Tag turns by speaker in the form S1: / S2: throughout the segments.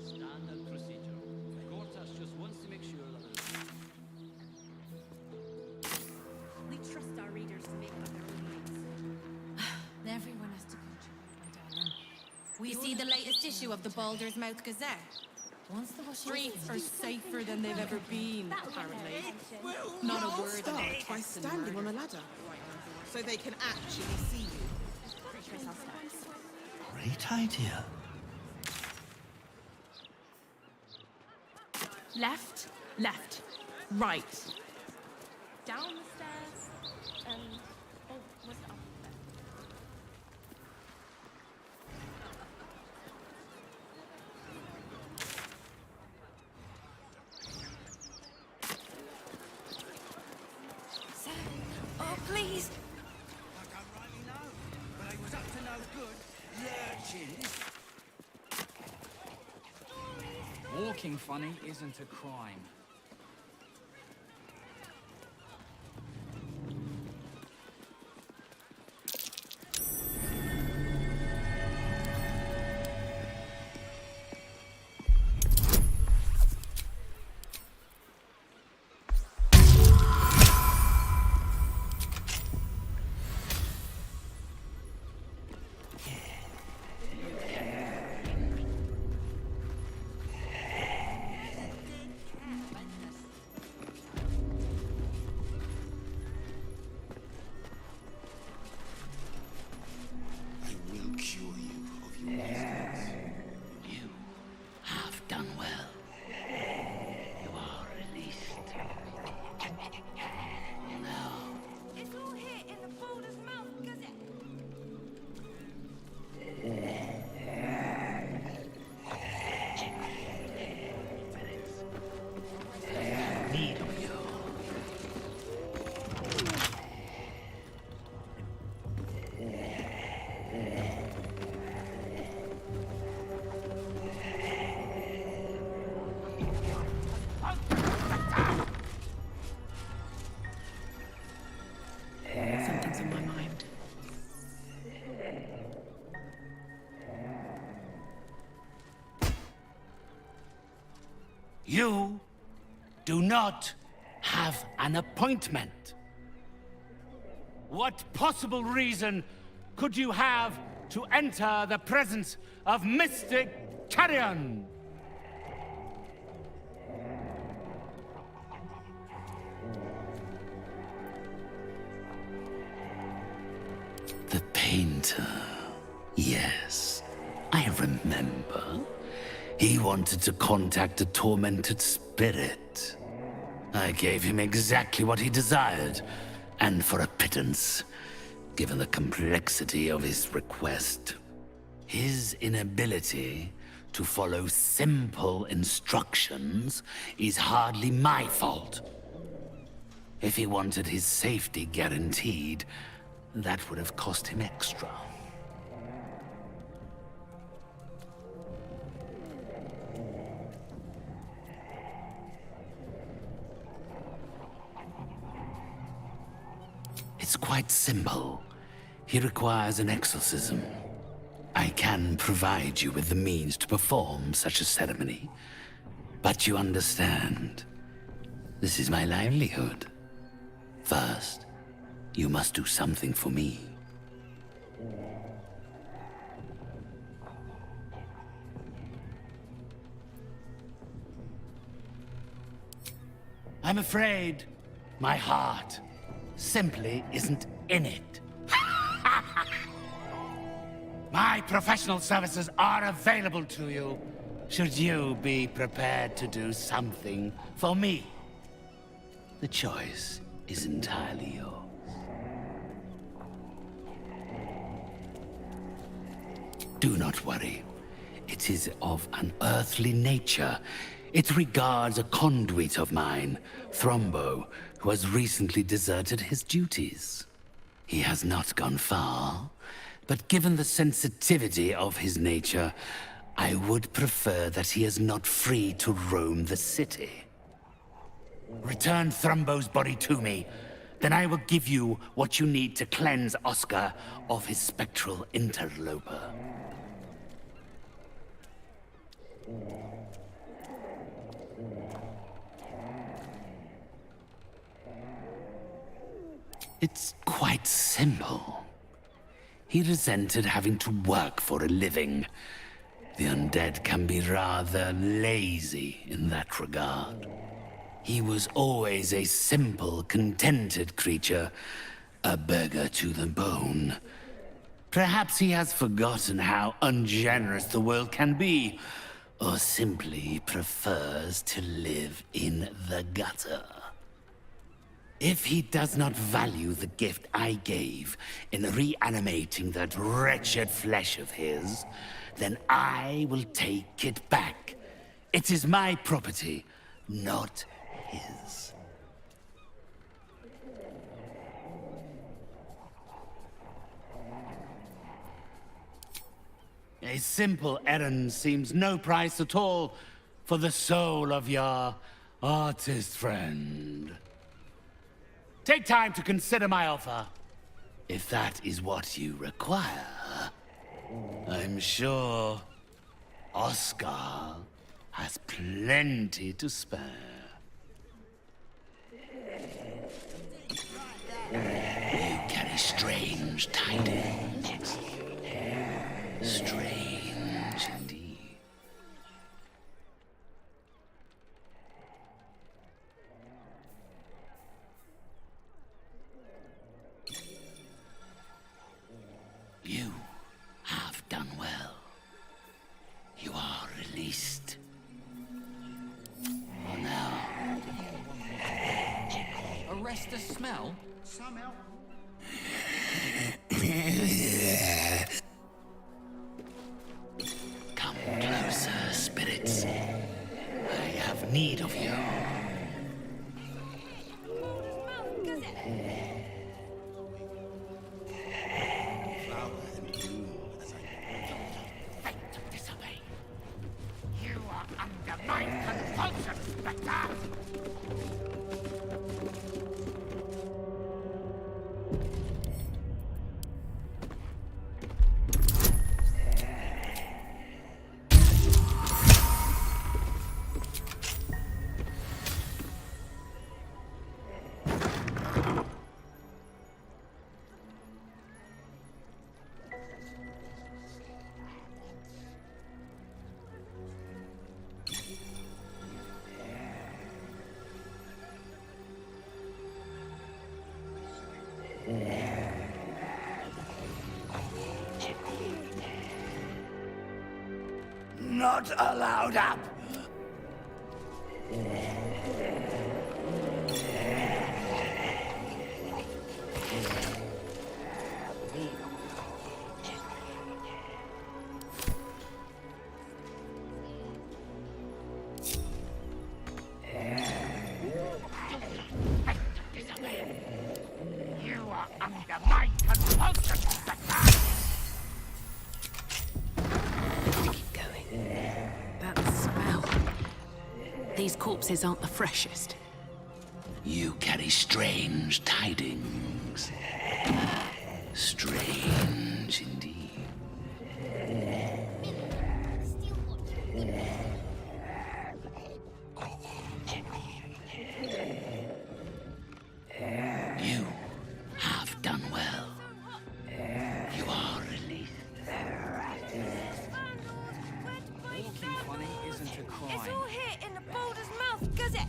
S1: Standard procedure. Gortas just wants to make sure that
S2: We trust our readers to make up their own minds.
S3: Everyone has to contribute, my darling. We see the latest issue of the Baldurs Mouth Gazette. Once the streets are safer than they've ever been, apparently. Not a word
S4: Start
S3: about
S4: by
S3: twice and
S4: standing on
S3: murder.
S4: a ladder, so they can actually see you.
S5: Great idea.
S2: Left, left, right. Down the stairs, and... Oh, was it up there?
S3: Oh, please!
S5: I don't rightly know, but they was up to no good. Lurchins.
S6: Walking funny isn't a crime.
S5: I will cure you of your mistakes.
S1: you have done well. You are released. Now,
S2: It's all here in the Baldur's Mouth Gazette.
S1: need of you.
S2: Something's on my mind.
S1: You do not have an appointment. What possible reason could you have to enter the presence of Mystic Carrion? The painter. Yes, I remember. He wanted to contact a tormented spirit. I gave him exactly what he desired, and for a pittance, given the complexity of his request. His inability to follow simple instructions is hardly my fault. If he wanted his safety guaranteed, that would have cost him extra. It's quite simple. He requires an exorcism. I can provide you with the means to perform such a ceremony. But you understand, this is my livelihood. First, you must do something for me. I'm afraid my heart simply isn't in it. My professional services are available to you, should you be prepared to do something for me. The choice is entirely yours. Do not worry. It is of an earthly nature. It regards a conduit of mine, Thrombo, who has recently deserted his duties. He has not gone far, but given the sensitivity of his nature, I would prefer that he is not free to roam the city. Return Thrombo's body to me, then I will give you what you need to cleanse Oscar of his spectral interloper. It's quite simple. He resented having to work for a living. The undead can be rather lazy in that regard. He was always a simple, contented creature, a beggar to the bone. Perhaps he has forgotten how ungenerous the world can be, or simply prefers to live in the gutter. If he does not value the gift I gave in reanimating that wretched flesh of his, then I will take it back. It is my property, not his. A simple errand seems no price at all for the soul of your artist friend. Take time to consider my offer. If that is what you require, I'm sure Oscar has plenty to spare. You carry strange tidings. Strange indeed. You have done well. You are released. For now.
S6: Arrest the smell?
S5: Somehow.
S1: Come closer, spirits. I have need of you. Disobey. You are under my compulsion, Spectre! Not allowed up! You are under my compulsion, Spectre!
S7: Keep going. That smell. These corpses aren't the freshest.
S1: You carry strange tidings. Strange indeed. You have done well. You are released.
S6: Walking funny isn't a crime.
S2: It's all here in the Baldur's mouth, Gazette.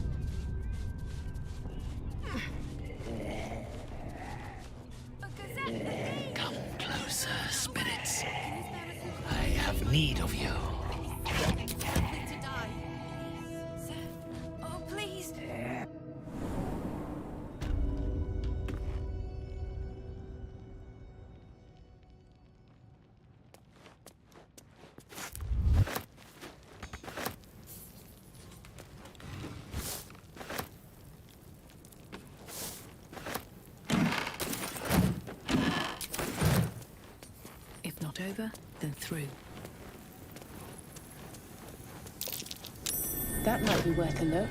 S1: Come closer, spirits. I have need of you.
S3: To die. Sir, oh, please.
S7: If not over, then through.
S8: That might be worth a look.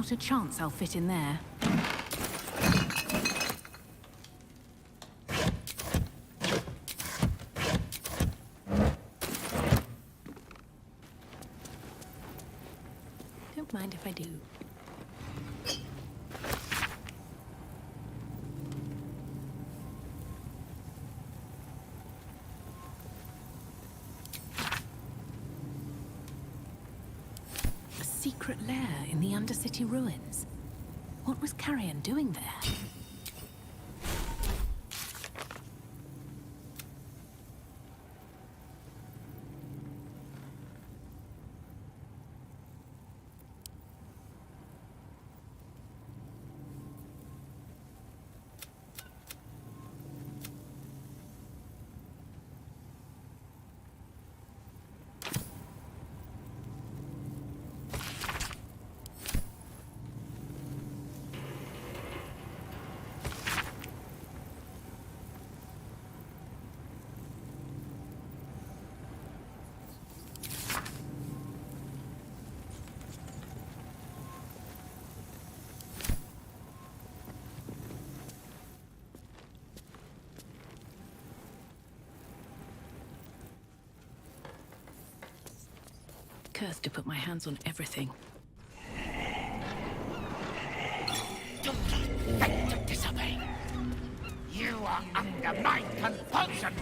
S7: not a chance I'll fit in there. Don't mind if I do. A secret lair in the Undercity ruins. What was Carrion doing there? Cursed to put my hands on everything.
S8: Don't think to disobey. You are under my compulsion.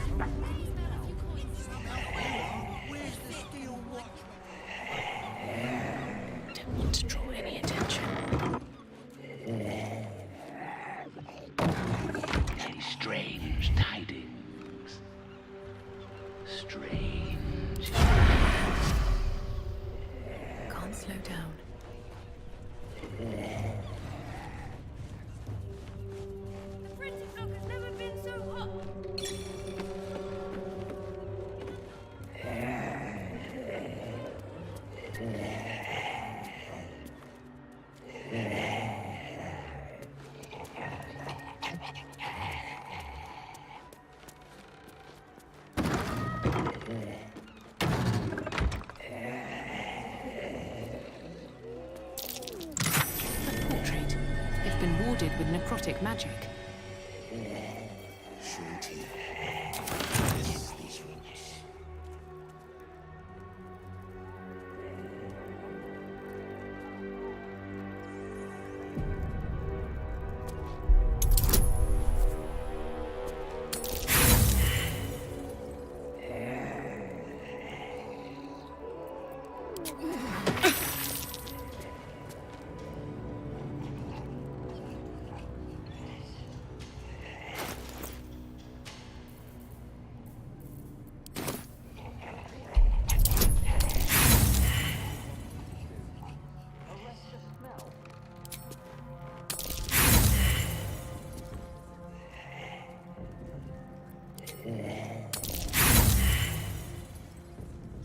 S5: Where's the steel watch?
S7: Don't want to draw any attention.
S1: Any strange tidings? Strange.
S7: Can't slow down.
S2: The printing block has never been so hot.
S7: A portrait. It's been warded with necrotic magic.
S9: Surety. Yes, these roots.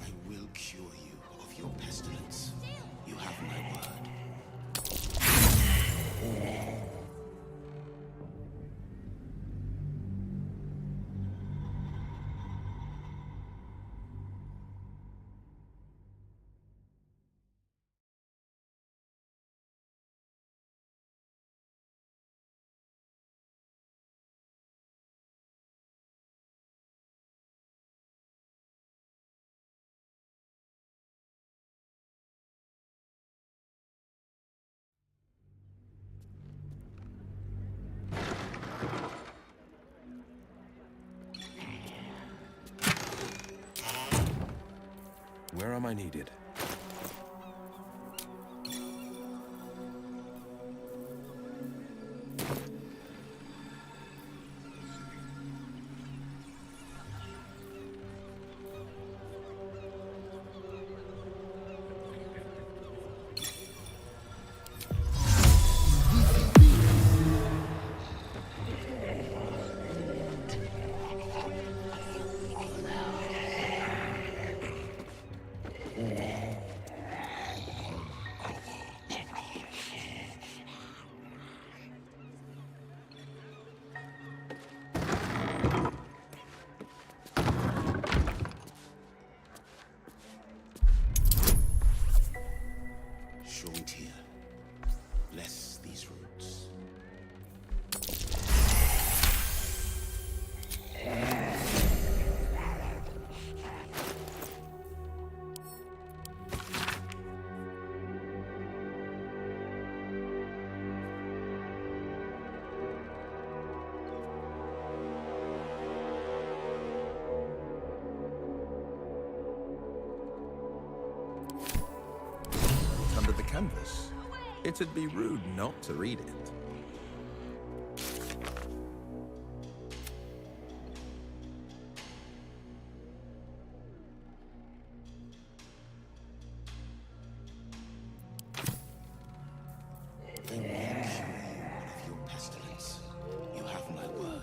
S9: I will cure you of your pestilence. You have my word.
S10: Where am I needed? canvas. It'd be rude not to read it.
S9: They will cure you of your pestilence. You have my word.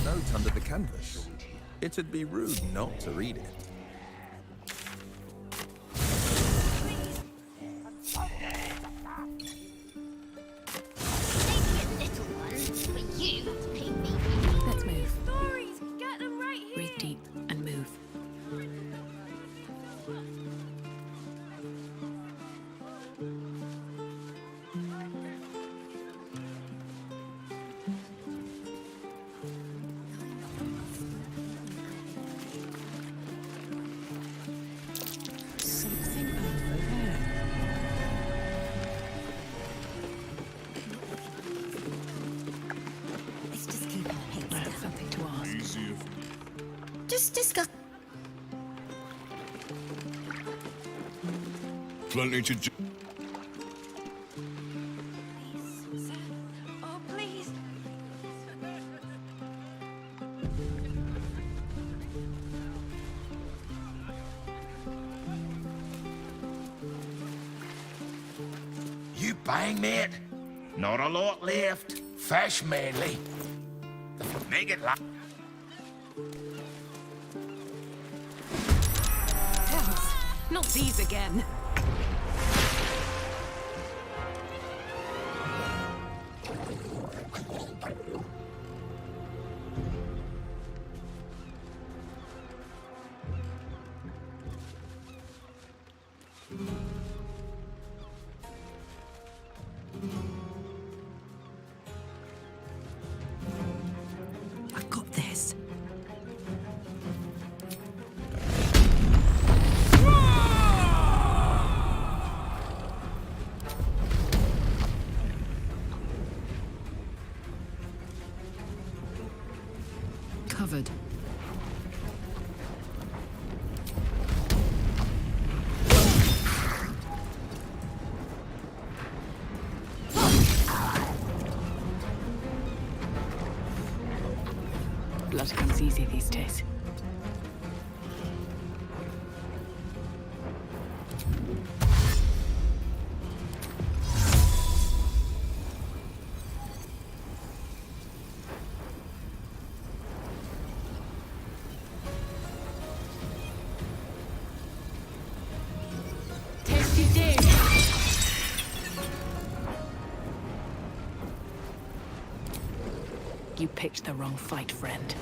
S10: Note under the canvas. It'd be rude not to read it.
S7: Let's move.
S2: Stories! Get them right here!
S7: Breathe deep and move. Something over there.
S3: Let's just keep our heads
S7: I have
S3: down.
S7: something to ask.
S3: Just discuss.
S11: Plenty to do.
S2: Sir. Oh, please.
S8: You bang, mate? Not a lot left. Fish mainly. Make it last.
S7: Hells, not these again. I've got this. Covered. Blood comes easy these days. Tasty dish. You picked the wrong fight, friend.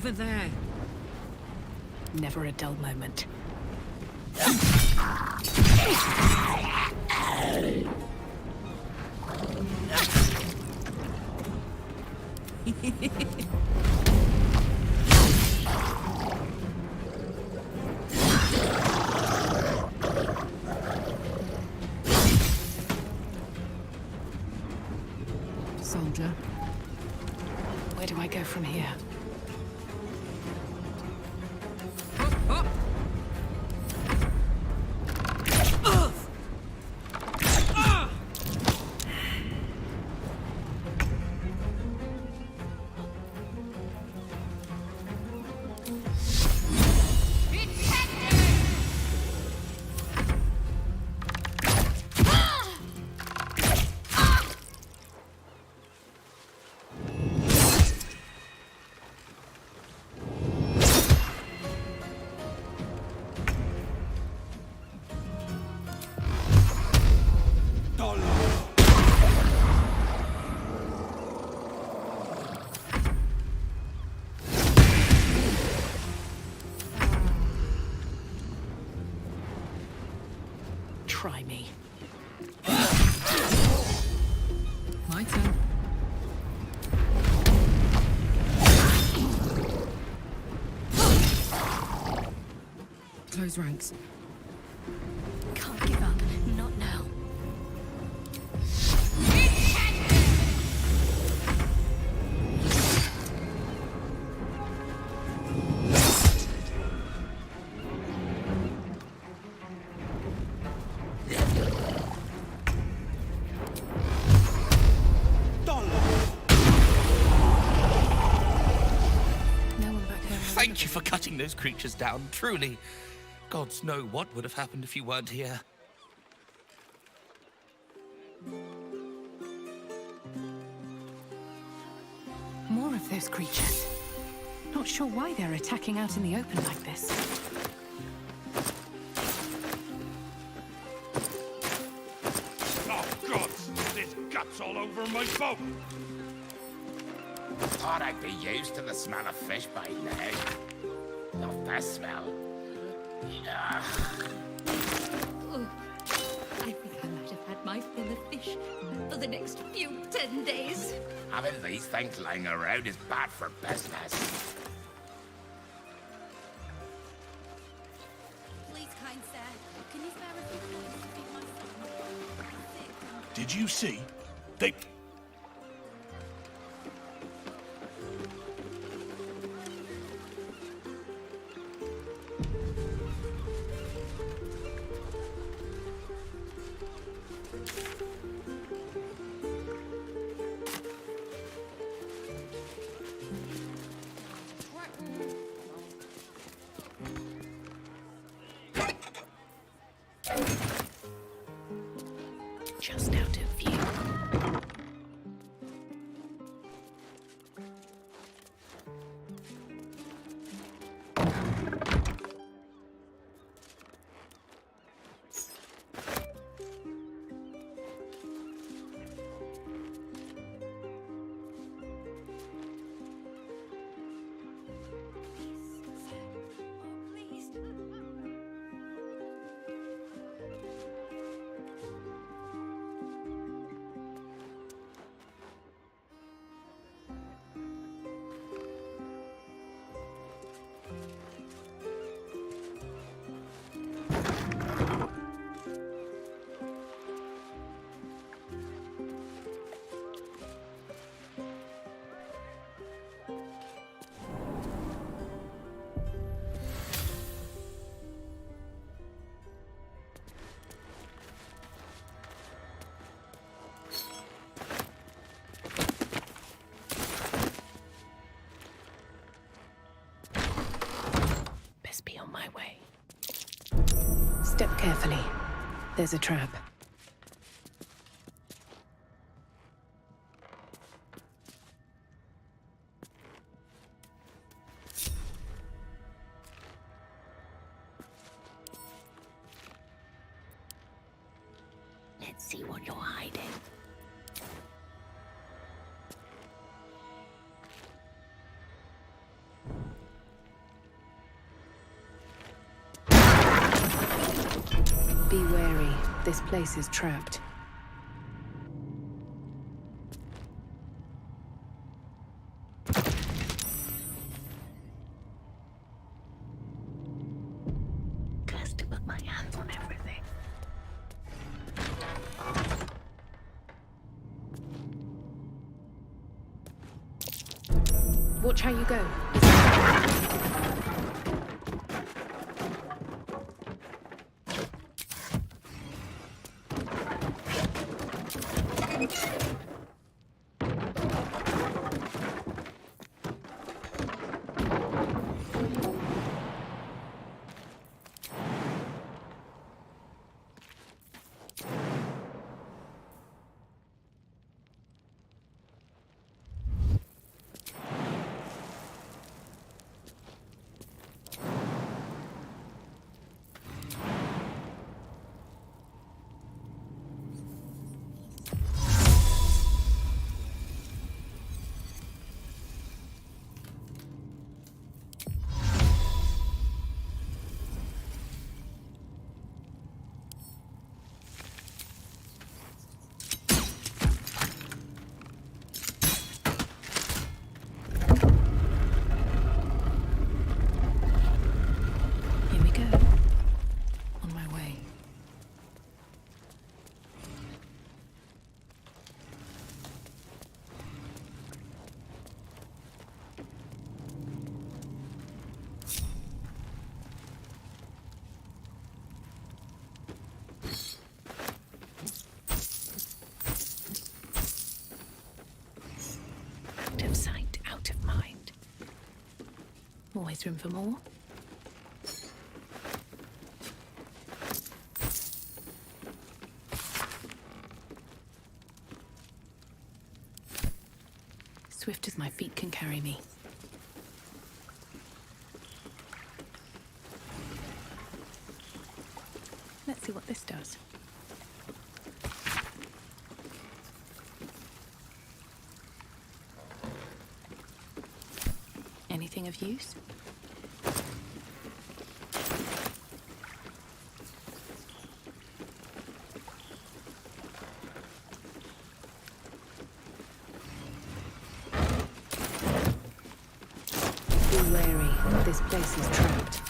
S3: over there.
S7: Never a dull moment.
S3: Soldier.
S7: Where do I go from here? Try me.
S3: My turn. Close ranks.
S7: Can't give up. Not now.
S11: Thank you for cutting those creatures down, truly. Gods know what would have happened if you weren't here.
S7: More of those creatures. Not sure why they're attacking out in the open like this.
S5: Oh, gods! There's guts all over my boat!
S8: Thought I'd be used to the smell of fish by now. Not that smell. Ugh.
S12: I think I might have had my fill of fish for the next few 10 days.
S8: Having these things lying around is bad for business.
S3: Please, kind sir, can you spare a few minutes to feed my son?
S5: Did you see? They...
S7: Just out of view. Best be on my way. Step carefully. There's a trap.
S12: Let's see what you're hiding.
S7: Be wary. This place is trapped.
S12: Cursed to put my hands on everything.
S7: Watch how you go. Here we go. On my way. Out of sight, out of mind. Always room for more. Swift as my feet can carry me. Let's see what this does. Anything of use? Be wary. This place is trapped.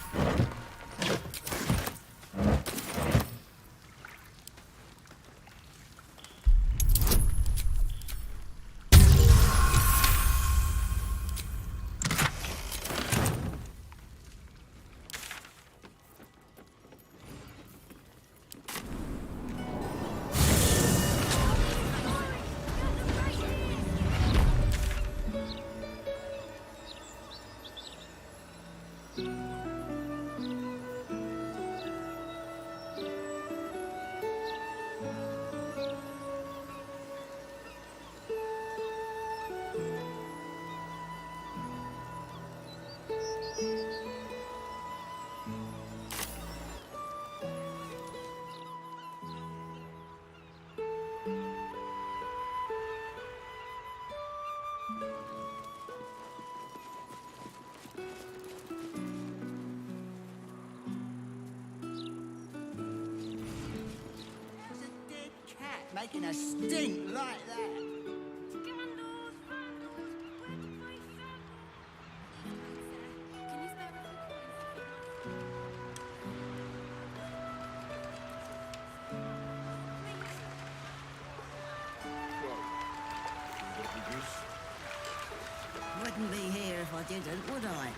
S5: Making a stink like that. Wouldn't be here if I didn't, would I?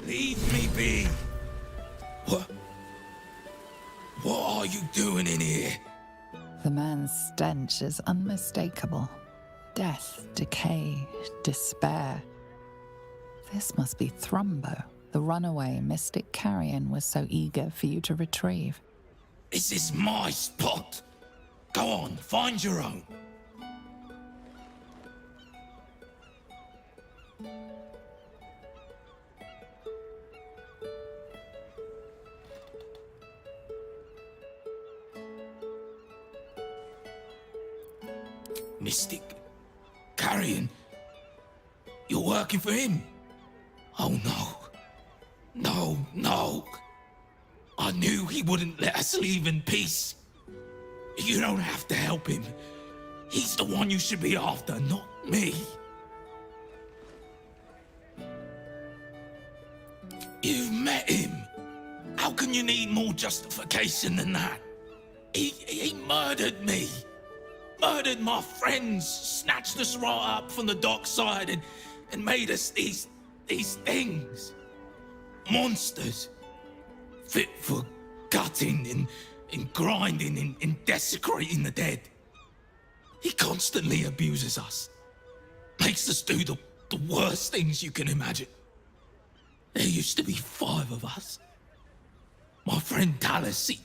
S8: Leave me be. What are you doing in here?
S13: The man's stench is unmistakable. Death, decay, despair. This must be Thrumbo, the runaway mystic carrion was so eager for you to retrieve.
S8: This is my spot. Go on, find your own. Mystic Carrion? You're working for him? Oh no. No, no. I knew he wouldn't let us leave in peace. You don't have to help him. He's the one you should be after, not me. You've met him. How can you need more justification than that? He murdered me. Murdered my friends, snatched us right up from the dockside and made us these things. Monsters. Fit for gutting and grinding and desecrating the dead. He constantly abuses us. Makes us do the worst things you can imagine. There used to be 5 of us. My friend Talus, he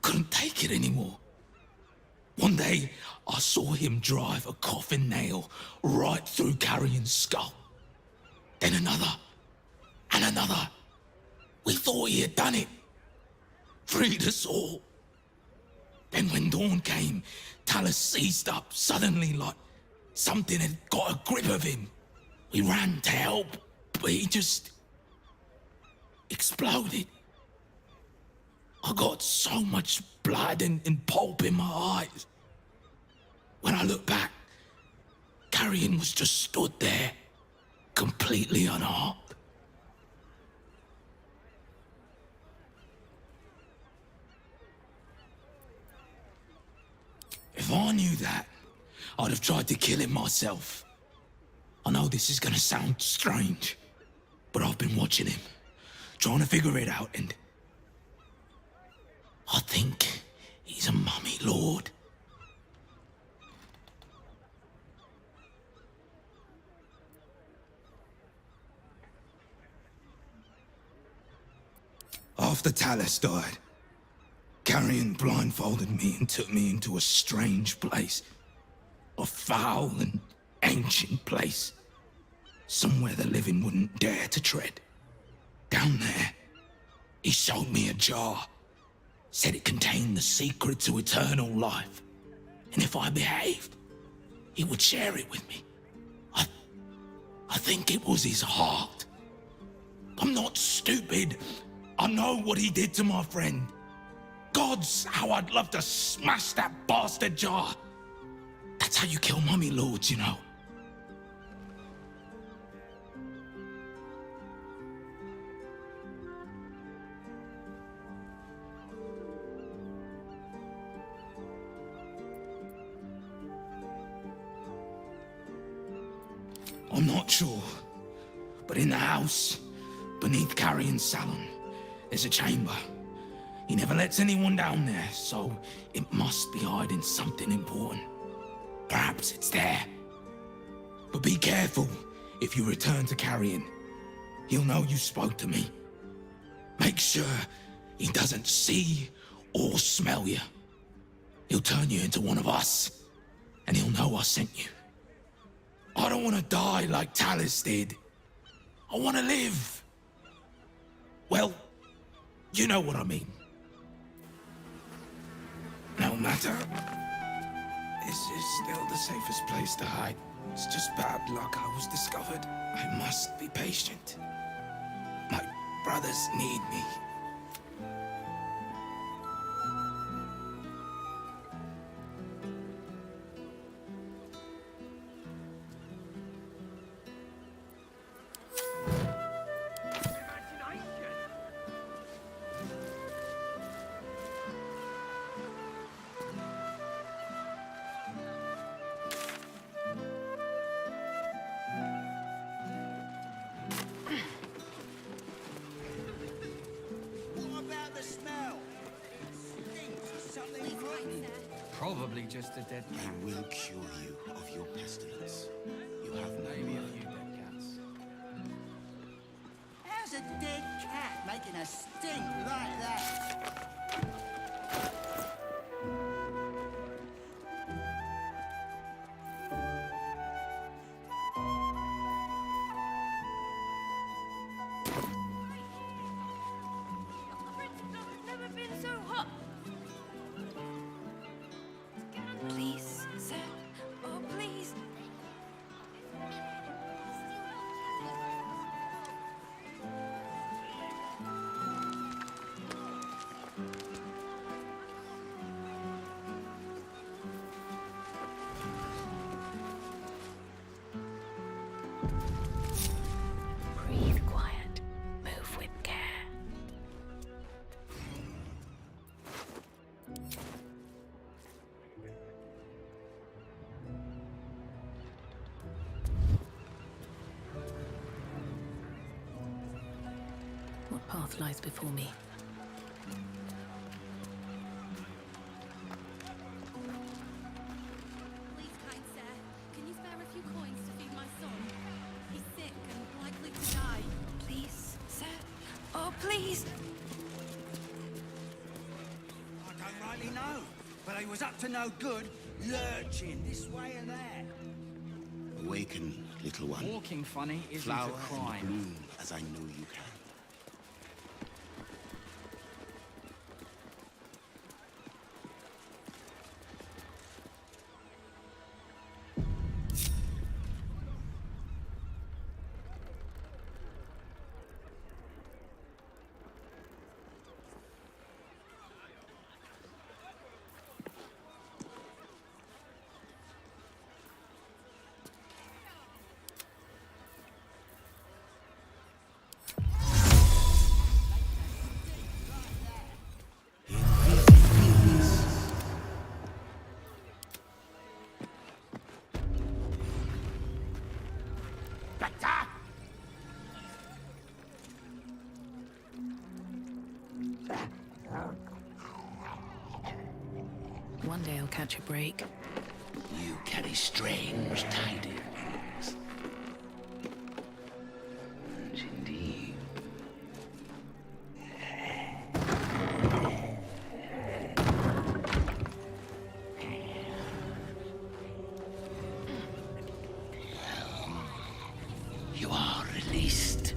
S8: couldn't take it anymore. One day, I saw him drive a coffin nail right through Carrion's skull. Then another, and another. We thought he had done it. Freed us all. Then when dawn came, Talus seized up suddenly like something had got a grip of him. We ran to help, but he just exploded. I got so much blood and pulp in my eyes. When I looked back, Carrion was just stood there, completely unharmed. If I knew that, I'd have tried to kill him myself. I know this is gonna sound strange, but I've been watching him, trying to figure it out, and I think he's a mummy lord. After Talus died, Carrion blindfolded me and took me into a strange place. A foul and ancient place. Somewhere the living wouldn't dare to tread. Down there, he showed me a jar. Said it contained the secret to eternal life. And if I behaved, he would share it with me. I think it was his heart. I'm not stupid. I know what he did to my friend. Gods, how I'd love to smash that bastard jar. That's how you kill mummy lords, you know. I'm not sure, but in the house, beneath Carrion's salon, there's a chamber. He never lets anyone down there, so it must be hiding something important. Perhaps it's there. But be careful if you return to Carrion. He'll know you spoke to me. Make sure he doesn't see or smell you. He'll turn you into one of us, and he'll know I sent you. I don't want to die like Talus did. I want to live. Well, you know what I mean. No matter. This is still the safest place to hide. It's just bad luck I was discovered. I must be patient. My brothers need me.
S6: Probably just a dead cat.
S9: I will cure you of your pestilence. You have no
S6: Maybe a
S9: word.
S6: few dead cats.
S5: How's a dead cat making a stink like that?
S12: Never been so hot. Please, sir. Oh, please.
S7: Breathe quiet. Move with care. What path lies before me?
S3: Please, kind sir, can you spare a few coins to feed my son? He's sick and likely to die.
S12: Please, sir. Oh, please.
S5: I don't rightly know, but he was up to no good, lurching this way and that.
S9: Awaken, little one.
S6: Walking funny isn't
S9: Flower
S6: a crime.
S9: and bloom as I know you can.
S7: One day I'll catch a break.
S1: You carry strange tidings. Indeed. You are released.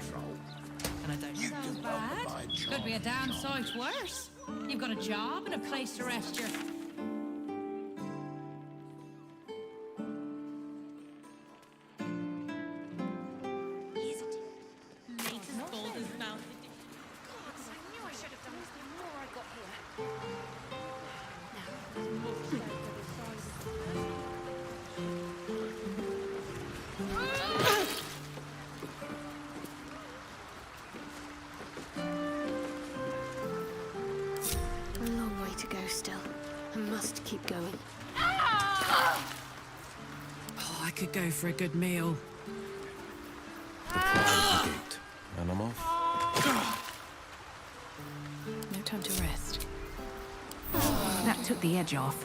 S3: control. And I don't so bad. Could be a damn sight worse. You've got a job and a place to rest your...
S2: Latest Baldurs mouth.
S14: A long way to go still. I must keep going.
S3: Oh, I could go for a good meal.
S10: And I'm off.
S7: No time to rest. That took the edge off.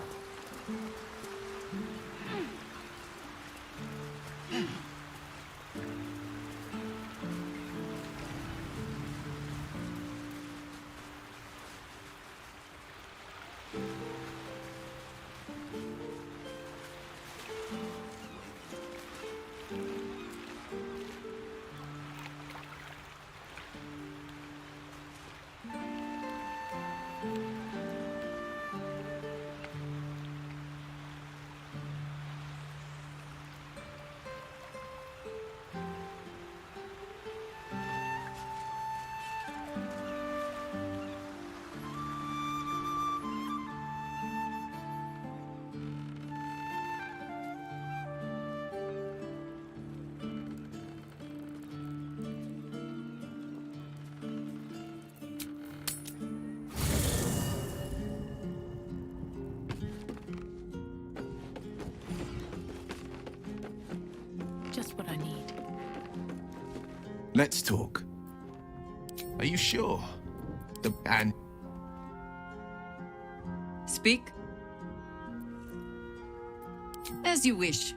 S7: Just what I need.
S8: Let's talk. Are you sure? And
S12: Speak. As you wish.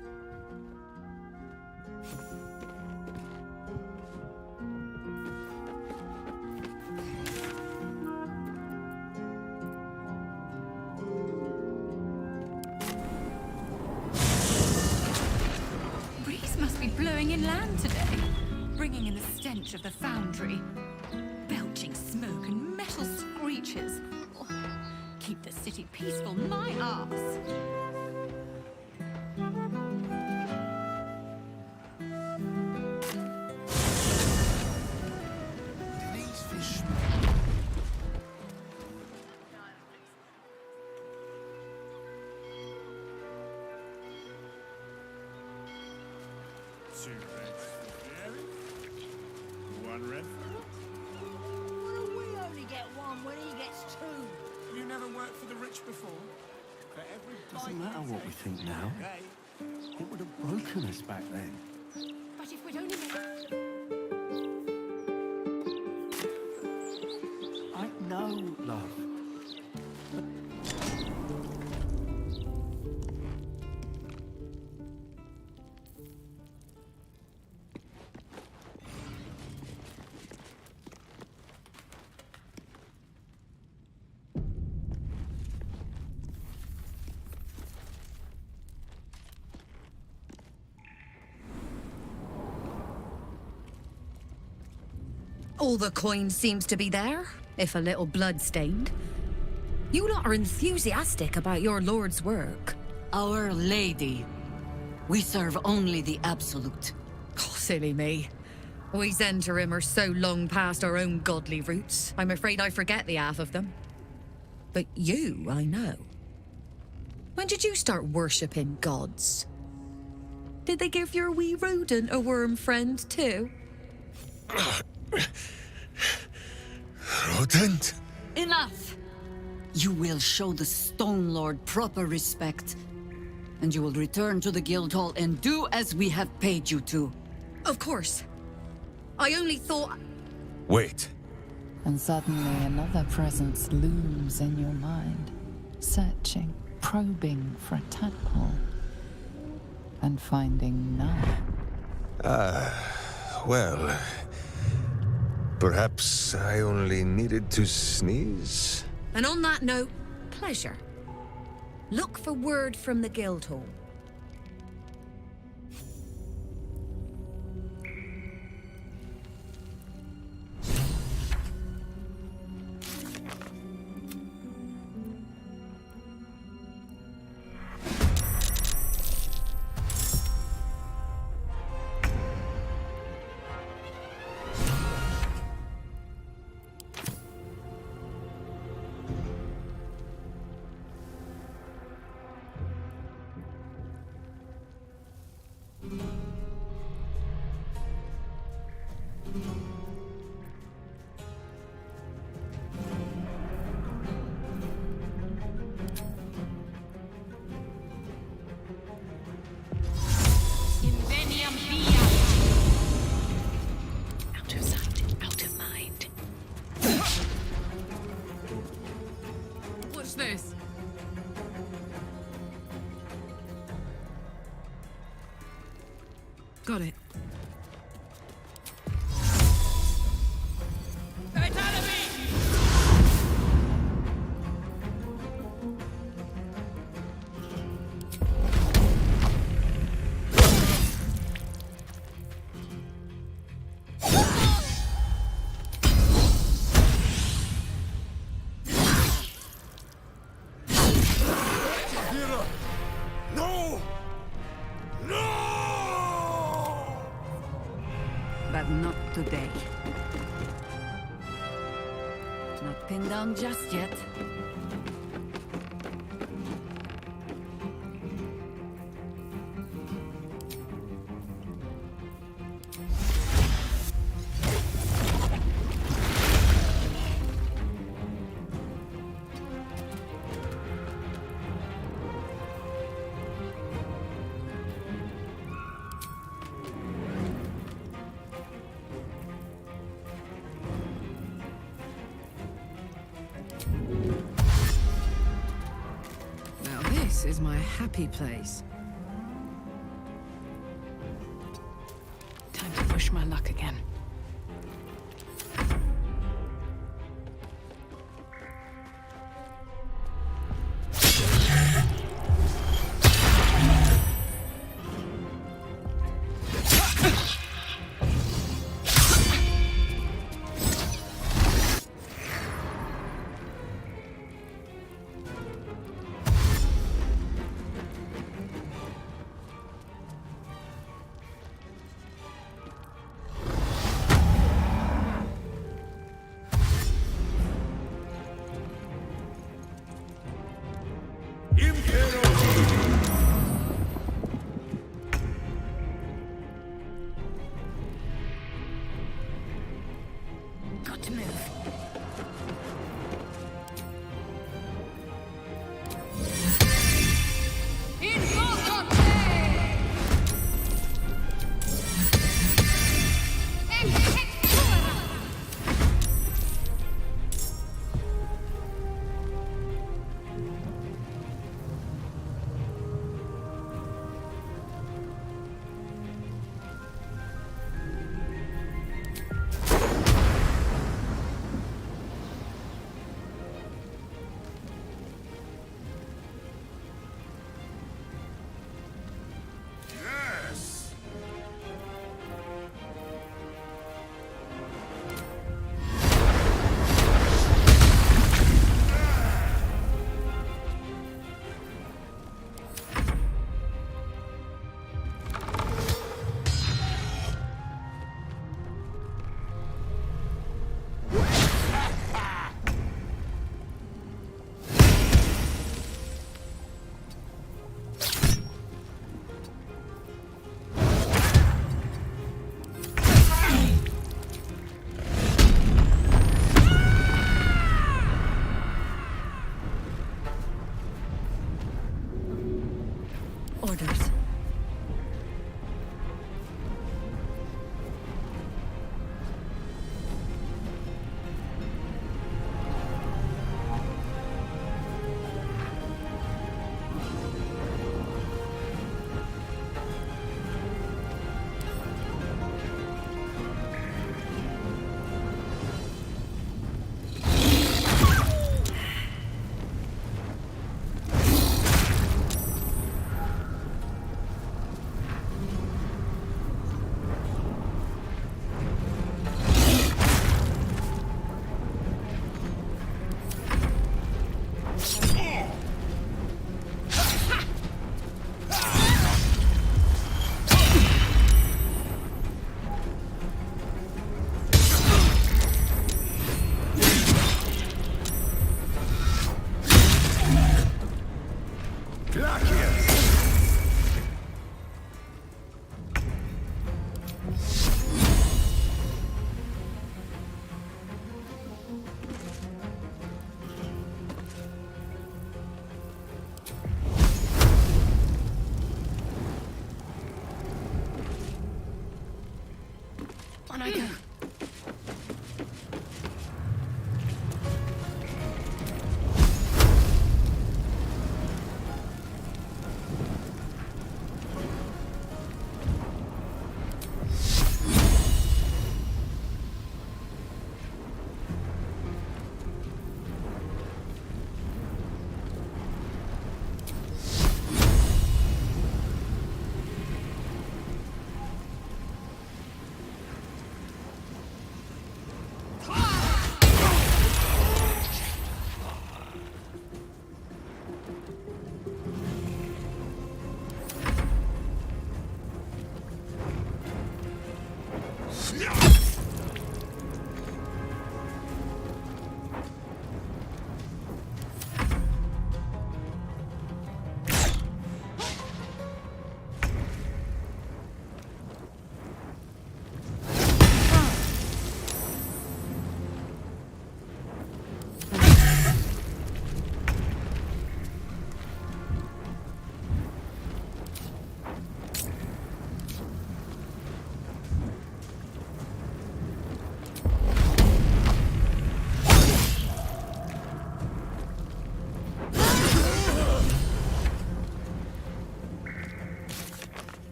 S3: Breeze must be blowing inland today, bringing in the stench of the foundry. Belching smoke and metal screeches. Oh, keep the city peaceful, my arse.
S9: These fish.
S15: Two reds for Jerry. One red for...
S5: We only get one when he gets two. You never worked for the rich before? For every
S1: Doesn't matter what we think now. It would have broken us back then.
S3: But if we'd only made...
S1: I know, love.
S12: All the coin seems to be there, if a little blood-stained. You lot are enthusiastic about your lord's work.
S16: Our Lady. We serve only the absolute.
S12: Oh, silly me. We Zentarim are so long past our own godly roots, I'm afraid I forget the half of them. But you, I know. When did you start worshipping gods? Did they give your wee rodent a worm friend, too?
S8: Rodent?
S16: Enough! You will show the Stone Lord proper respect, and you will return to the Guildhall and do as we have paid you to.
S12: Of course. I only thought...
S8: Wait.
S13: And suddenly another presence looms in your mind, searching, probing for a tadpole, and finding none.
S10: Well... Perhaps I only needed to sneeze?
S12: And on that note, pleasure. Look for word from the Guildhall.
S16: Not pinned down just yet.
S7: This is my happy place. Time to push my luck again. Got to move. Orders. On I go.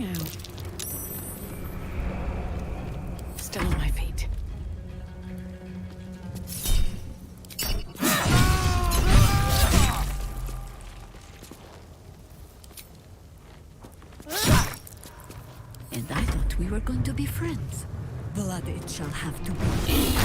S7: now. Still on my feet.
S16: And I thought we were going to be friends. Blood it shall have to be.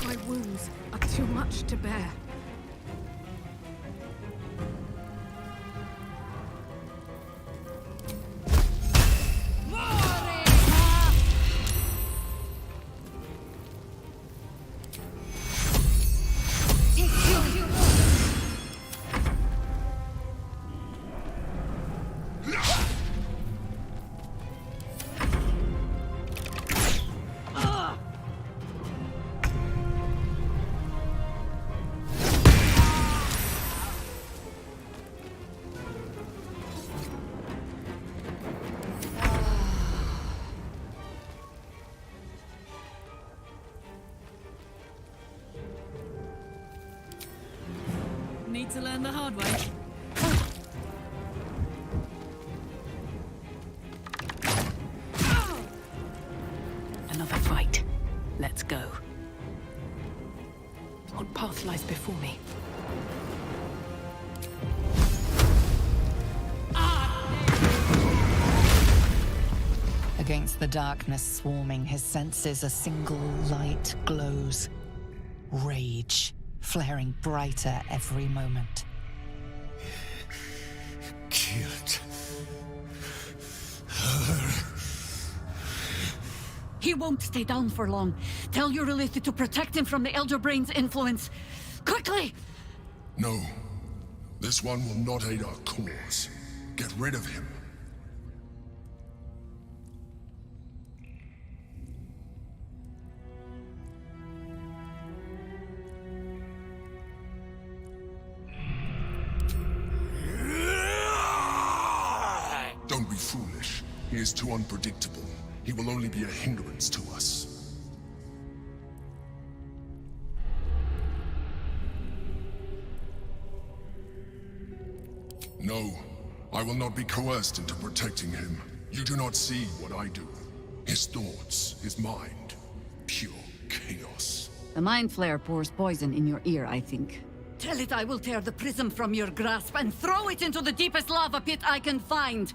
S7: My wounds are too much to bear.
S3: Need to learn the hard way.
S7: Another fight. Let's go. What path lies before me?
S13: Against the darkness swarming his senses, a single light glows. Rage, flaring brighter every moment.
S9: Killed
S16: He won't stay down for long. Tell your Elith to protect him from the Elder Brain's influence. Quickly!
S17: No. This one will not aid our cause. Get rid of him. Don't be foolish. He is too unpredictable. He will only be a hindrance to us. No, I will not be coerced into protecting him. You do not see what I do. His thoughts, his mind, pure chaos.
S16: The Mind Flare pours poison in your ear, I think. Tell it I will tear the prism from your grasp and throw it into the deepest lava pit I can find.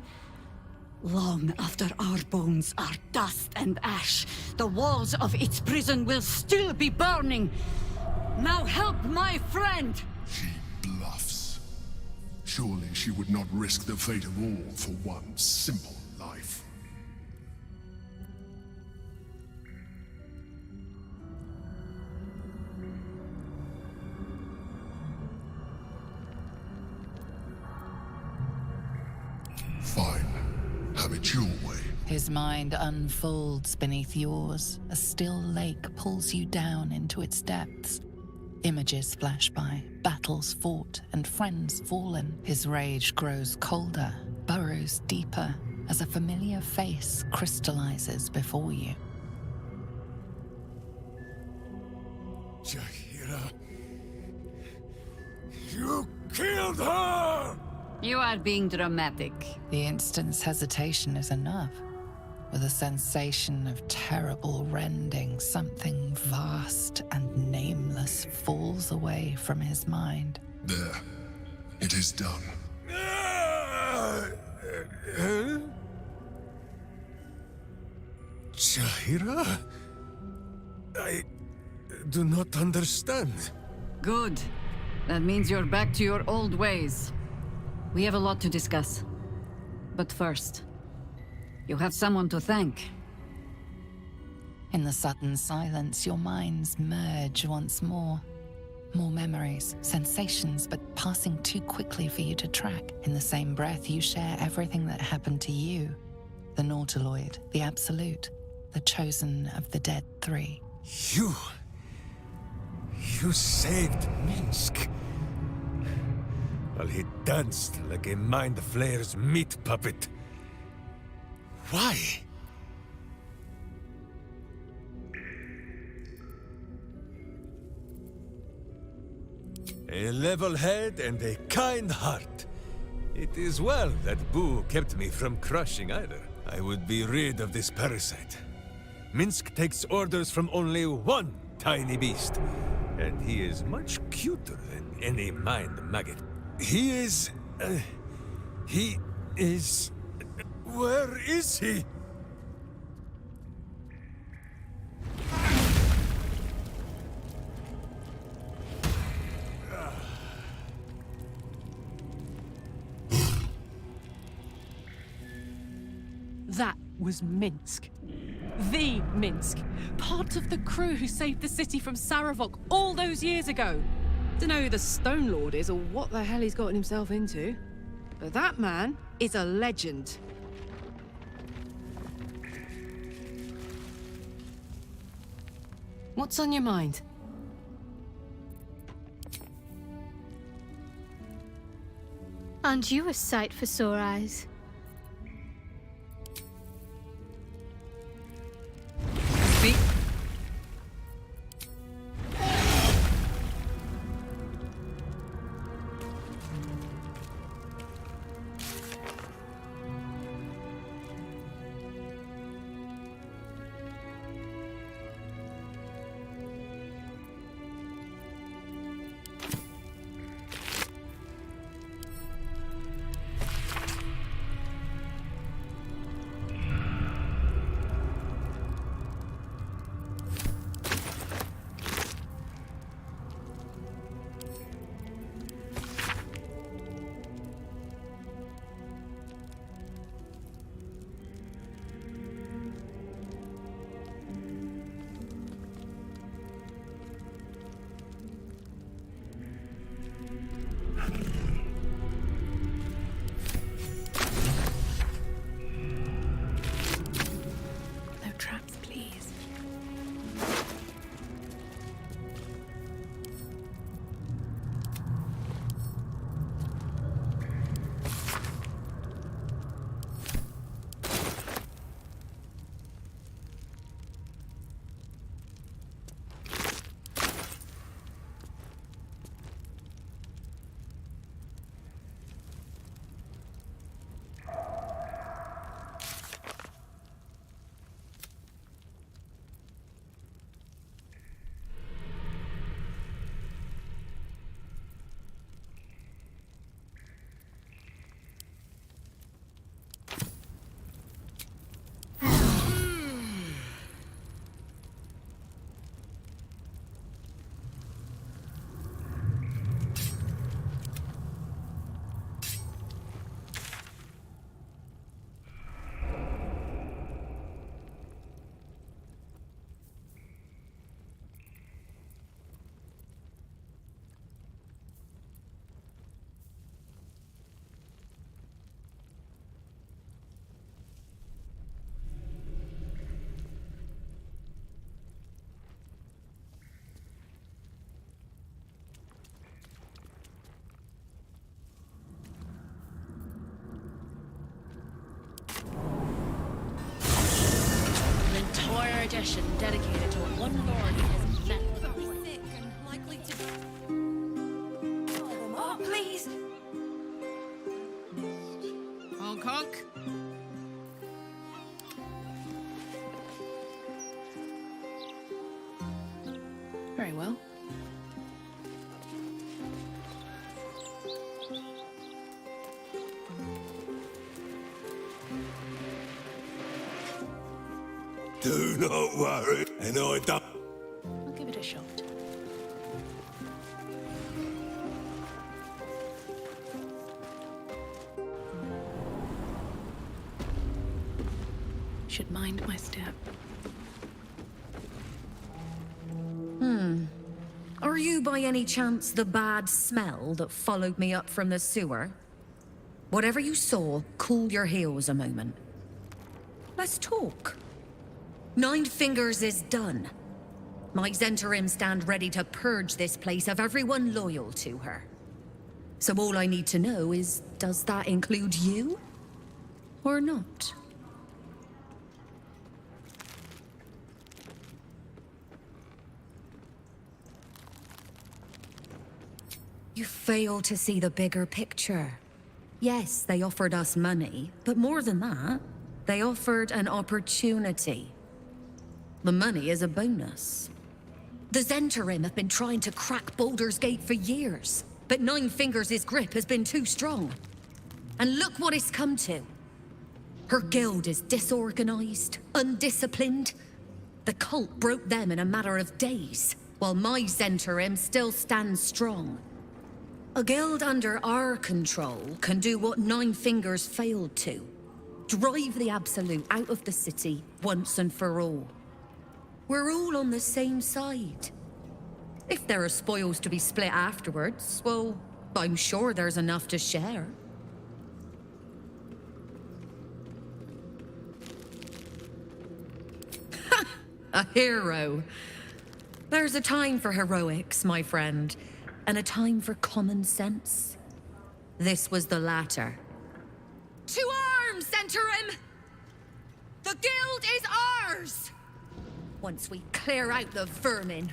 S16: Long after our bones are dust and ash, the walls of its prison will still be burning. Now help my friend!
S17: She bluffs. Surely she would not risk the fate of all for one simple life. Fine. Have it your way.
S13: His mind unfolds beneath yours. A still lake pulls you down into its depths. Images flash by, battles fought, and friends fallen. His rage grows colder, burrows deeper, as a familiar face crystallizes before you.
S15: Jaheira, you killed her!
S16: You are being dramatic.
S13: The instant's hesitation is enough. With a sensation of terrible rending, something vast and nameless falls away from his mind.
S17: There. It is done.
S15: Jaheira? I do not understand.
S16: Good. That means you're back to your old ways. We have a lot to discuss. But first, you have someone to thank.
S13: In the sudden silence, your minds merge once more. More memories, sensations, but passing too quickly for you to track. In the same breath, you share everything that happened to you. The Nautiloid, the Absolute, the chosen of the dead three.
S15: You saved Minsk. While he danced like a Mind Flayer's meat puppet.
S18: Why? A level head and a kind heart. It is well that Boo kept me from crushing either. I would be rid of this parasite. Minsk takes orders from only one tiny beast, and he is much cuter than any mind maggot. He is... Where is he?
S2: That was Minsk. The Minsk. Part of the crew who saved the city from Saravok all those years ago. Dunno who the Stone Lord is or what the hell he's gotten himself into. But that man is a legend. What's on your mind?
S14: Aren't you a sight for sore eyes?
S12: Speak.
S7: No traps, please.
S2: Entire edition dedicated to one lord who has met before.
S3: Thick and likely to... Oh, please!
S4: Honk honk.
S7: Very well.
S18: Do not worry, and I don't...
S7: I'll give it a shot. Should mind my step.
S12: Are you by any chance the bad smell that followed me up from the sewer? Whatever you saw, cool your heels a moment. Let's talk. Nine Fingers is done. My Zentarim stand ready to purge this place of everyone loyal to her. So all I need to know is, does that include you? Or not? You fail to see the bigger picture. Yes, they offered us money, but more than that, they offered an opportunity. The money is a bonus. The Zhentarim have been trying to crack Baldur's Gate for years, but Nine Fingers' grip has been too strong. And look what it's come to. Her guild is disorganized, undisciplined. The cult broke them in a matter of days, while my Zhentarim still stands strong. A guild under our control can do what Nine Fingers failed to. Drive the Absolute out of the city once and for all. We're all on the same side. If there are spoils to be split afterwards, well, I'm sure there's enough to share. A hero. There's a time for heroics, my friend, and a time for common sense. This was the latter. To arms, Zhentarim! The guild is ours! Once we clear out the vermin.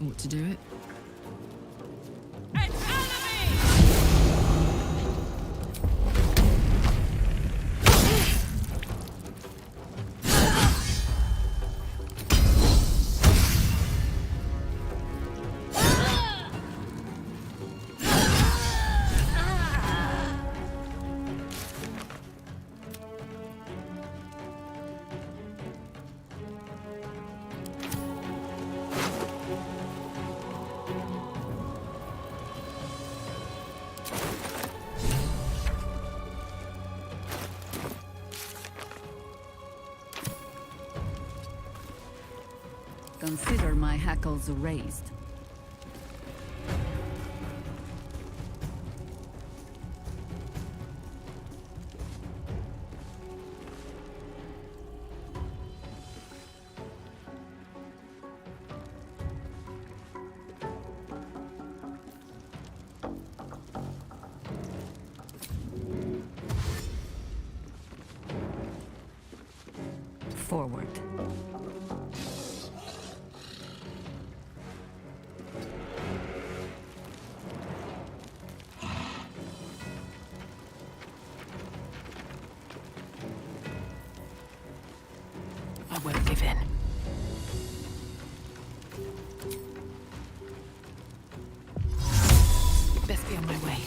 S2: Ought to do it.
S16: Consider my hackles raised. Forward.
S7: I won't give in. Best be on my way.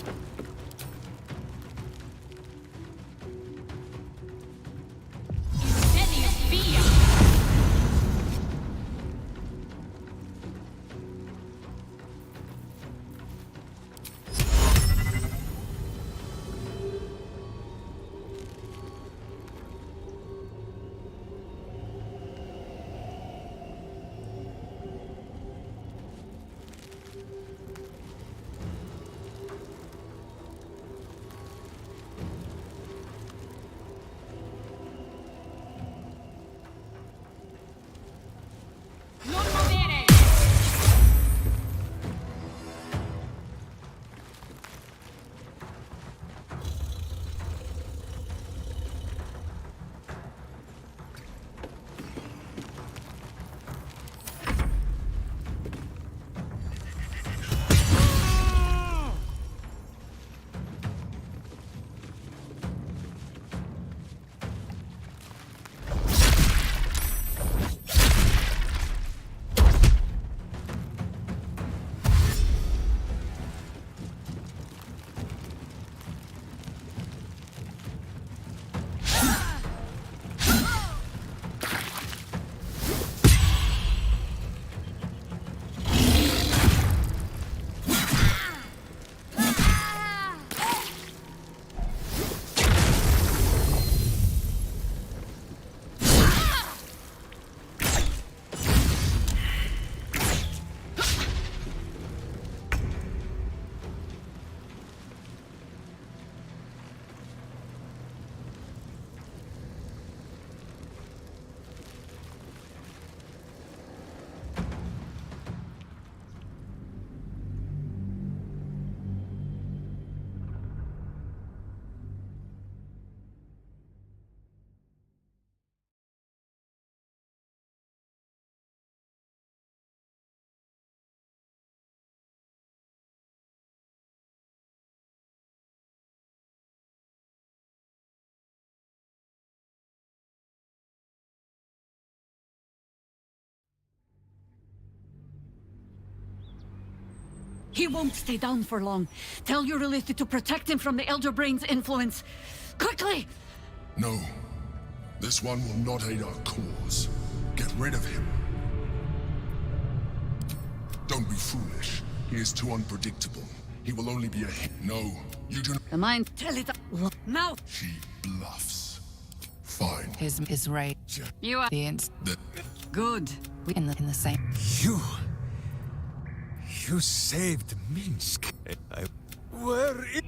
S16: He won't stay down for long. Tell your Elitha to protect him from the Elder Brain's influence. Quickly!
S17: No. This one will not aid our cause. Get rid of him. Don't be foolish. He is too unpredictable. He will only be a hit. No, you do not.
S16: Come on, tell it now!
S17: She bluffs. Fine.
S13: His rage.
S16: You are good.
S13: In the same.
S18: You saved Minsk. Where is...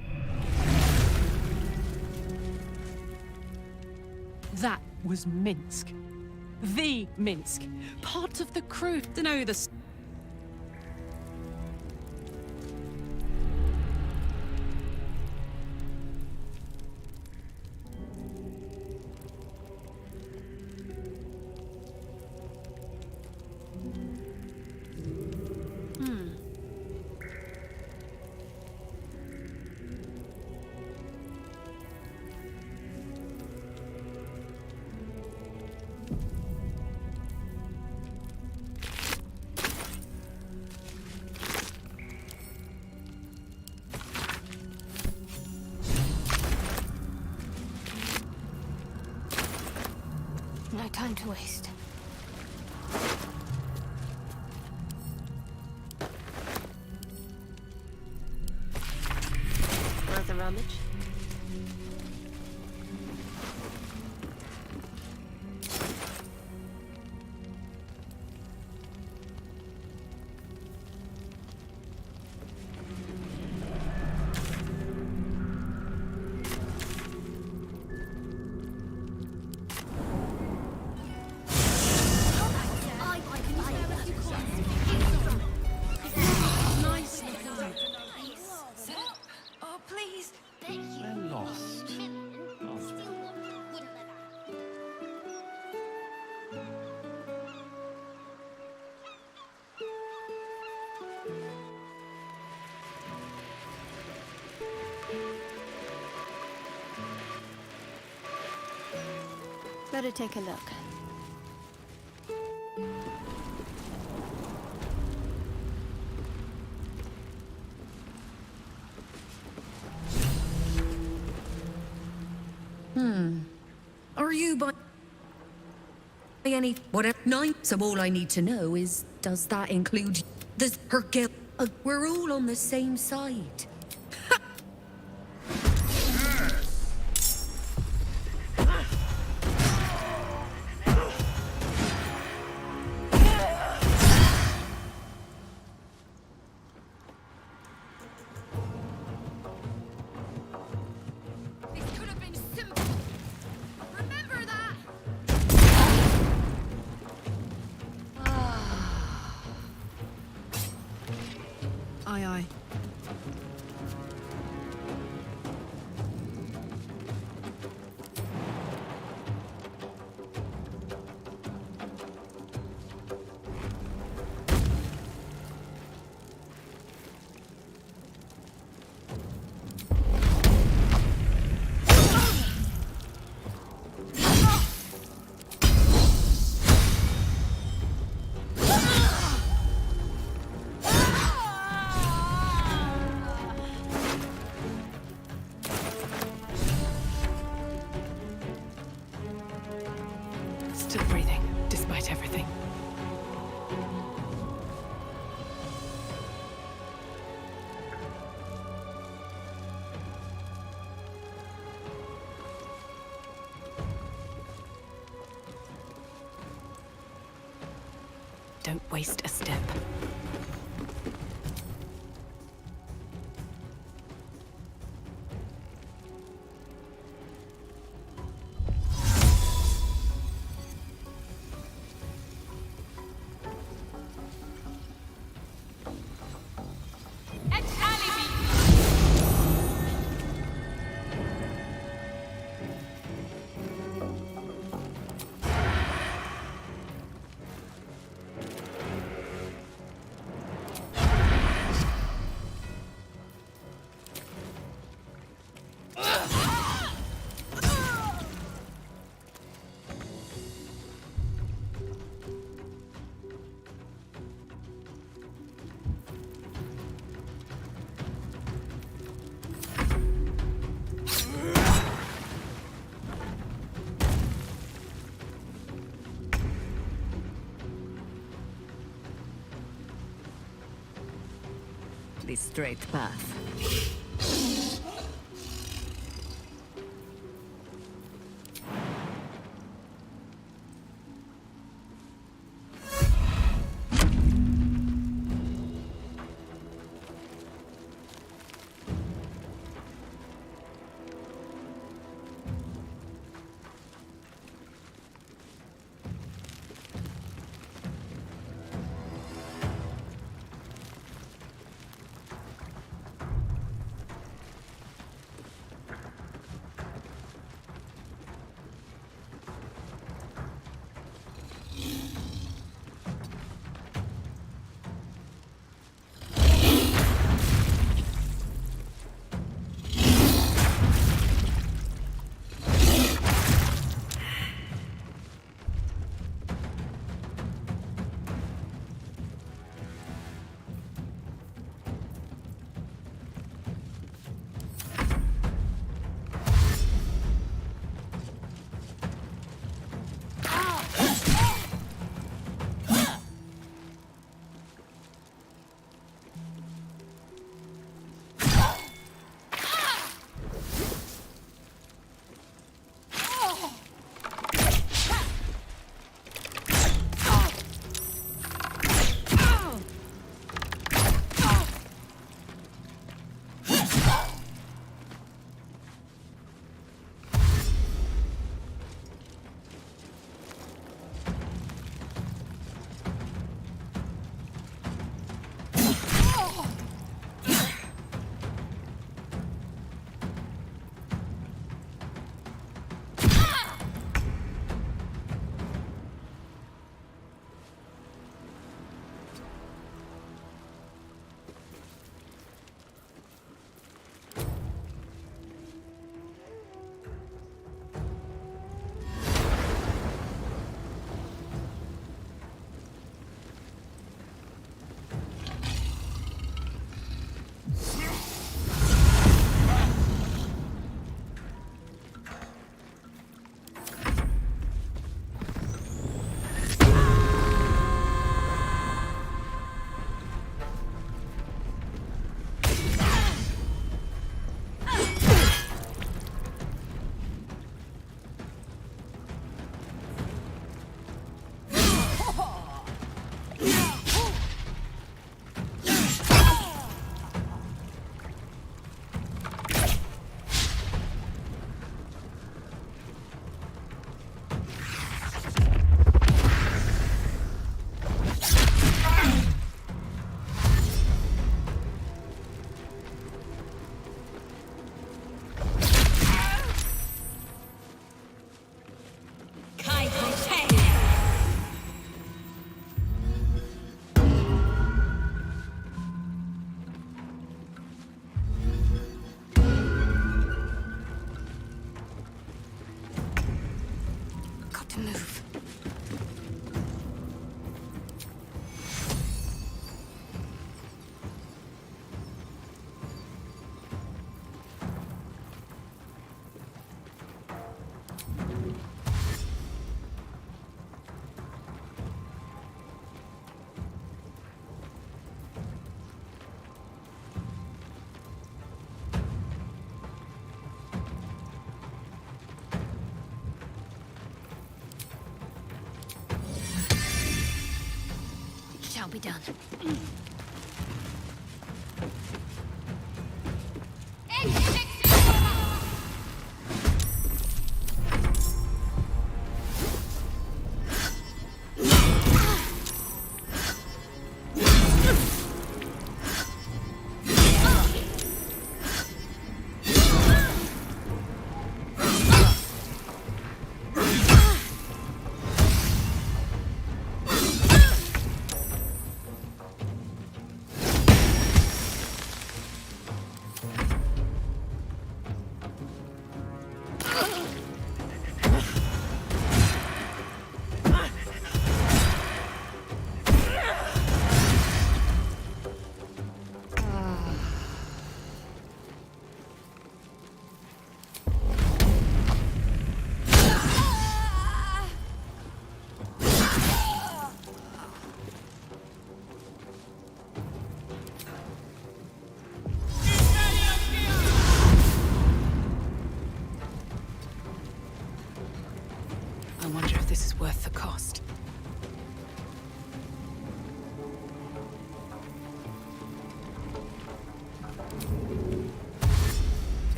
S2: That was Minsk. The Minsk. Part of the crew. Dunno the...
S14: No time to waste. Worth a rummage? Better take a look.
S7: Are you by any whatever? Nine. So all I need to know is, does that include her guilt? We're all on the same side.
S2: Aye, aye.
S7: Still breathing, despite everything. Don't waste a step.
S16: the straight path.
S14: Shall be done.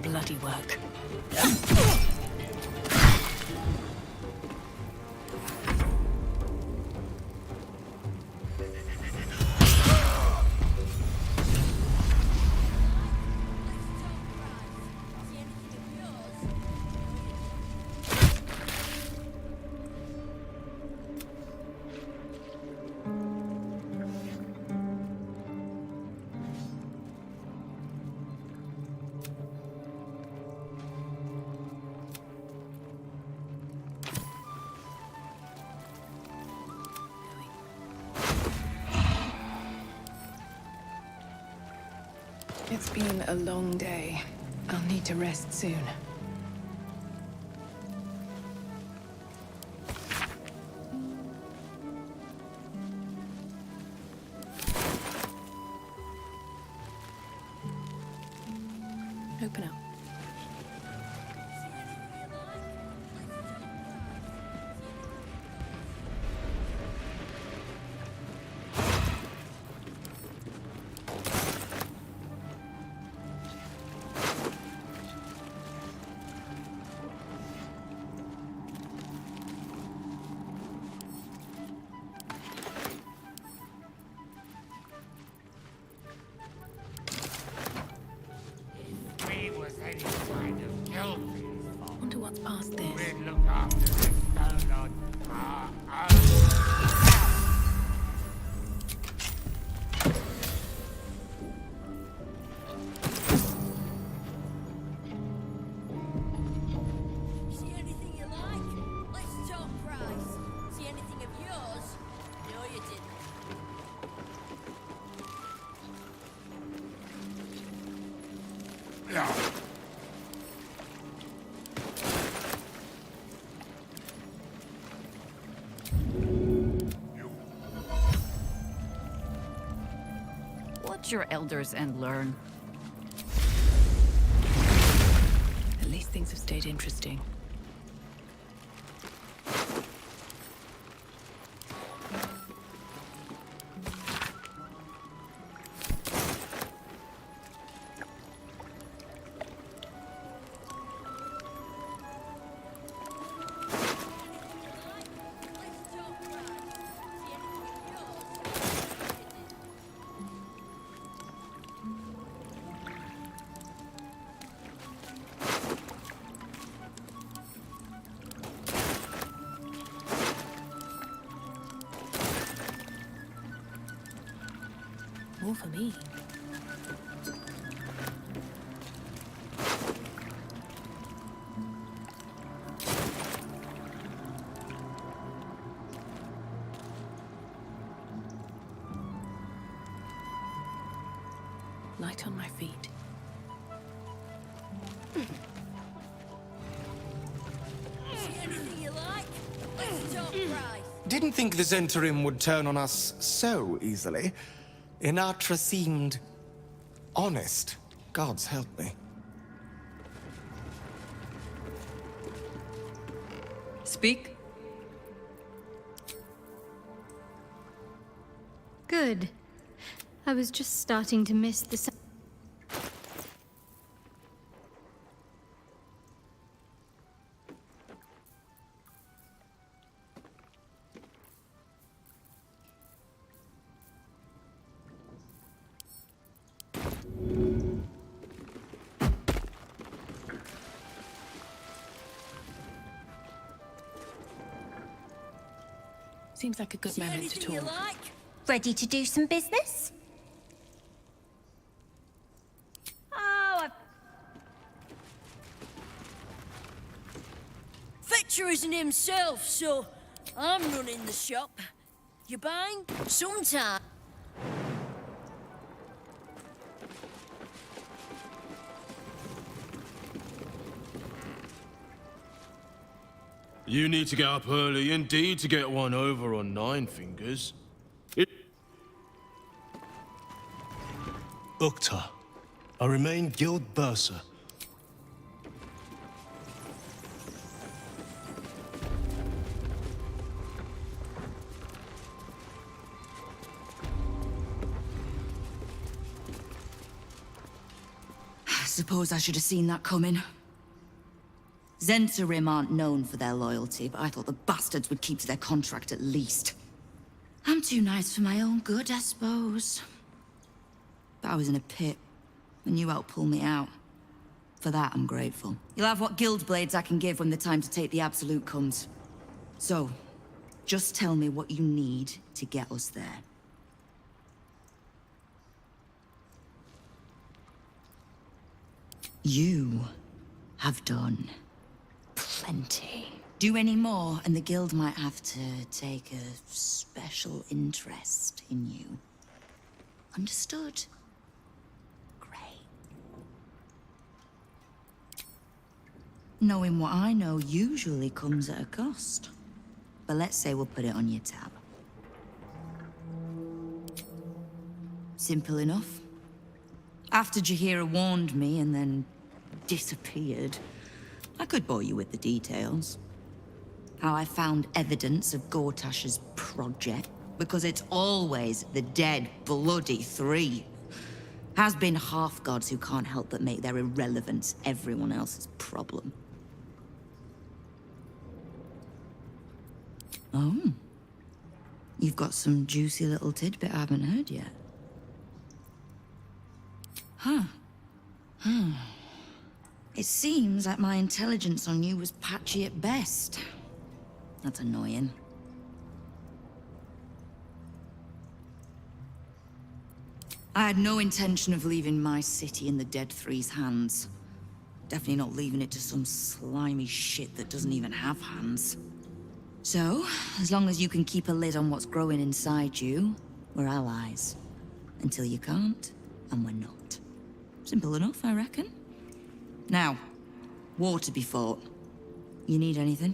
S19: bloody work.
S20: It's been a long day. I'll need to rest soon. Open up. Wonder what's past this.
S15: We'd look after this stone on our own.
S21: See anything you like? Let's talk price. See anything of yours? No, you didn't.
S15: Yeah.
S16: Watch your elders and learn.
S20: At least things have stayed interesting. More for me. Light on my feet.
S21: See anything you like? Let's talk price.
S22: Didn't think the Zentarim would turn on us so easily. Inatra seemed honest. Gods help me.
S12: Speak.
S23: Good. I was just starting to miss the sound.
S20: Seems like a good moment to talk.
S24: Ready to do some business?
S21: Fetcher isn't himself, so I'm running the shop. You buying? Sometime.
S25: You need to get up early indeed to get one over on Nine Fingers.
S26: Ukta. I remain Guild Bursar.
S1: suppose I should have seen that coming. Zentarim aren't known for their loyalty, but I thought the bastards would keep to their contract at least. I'm too nice for my own good, I suppose. But I was in a pit, and you helped pull me out. For that, I'm grateful. You'll have what guild blades I can give when the time to take the Absolute comes. So, just tell me what you need to get us there. You have done plenty. Do any more, and the guild might have to take a special interest in you. Understood? Knowing what I know usually comes at a cost. But let's say we'll put it on your tab. Simple enough. After Jaheira warned me and then disappeared, I could bore you with the details. How I found evidence of Gortash's project, because it's always the dead bloody three. Has been half-gods who can't help but make their irrelevance everyone else's problem. Oh. You've got some juicy little tidbit I haven't heard yet. Huh. It seems like my intelligence on you was patchy at best. That's annoying. I had no intention of leaving my city in the Dead Three's hands. Definitely not leaving it to some slimy shit that doesn't even have hands. So, as long as you can keep a lid on what's growing inside you, we're allies. Until you can't, and we're not. Simple enough, I reckon. Now, war to be fought. You need anything?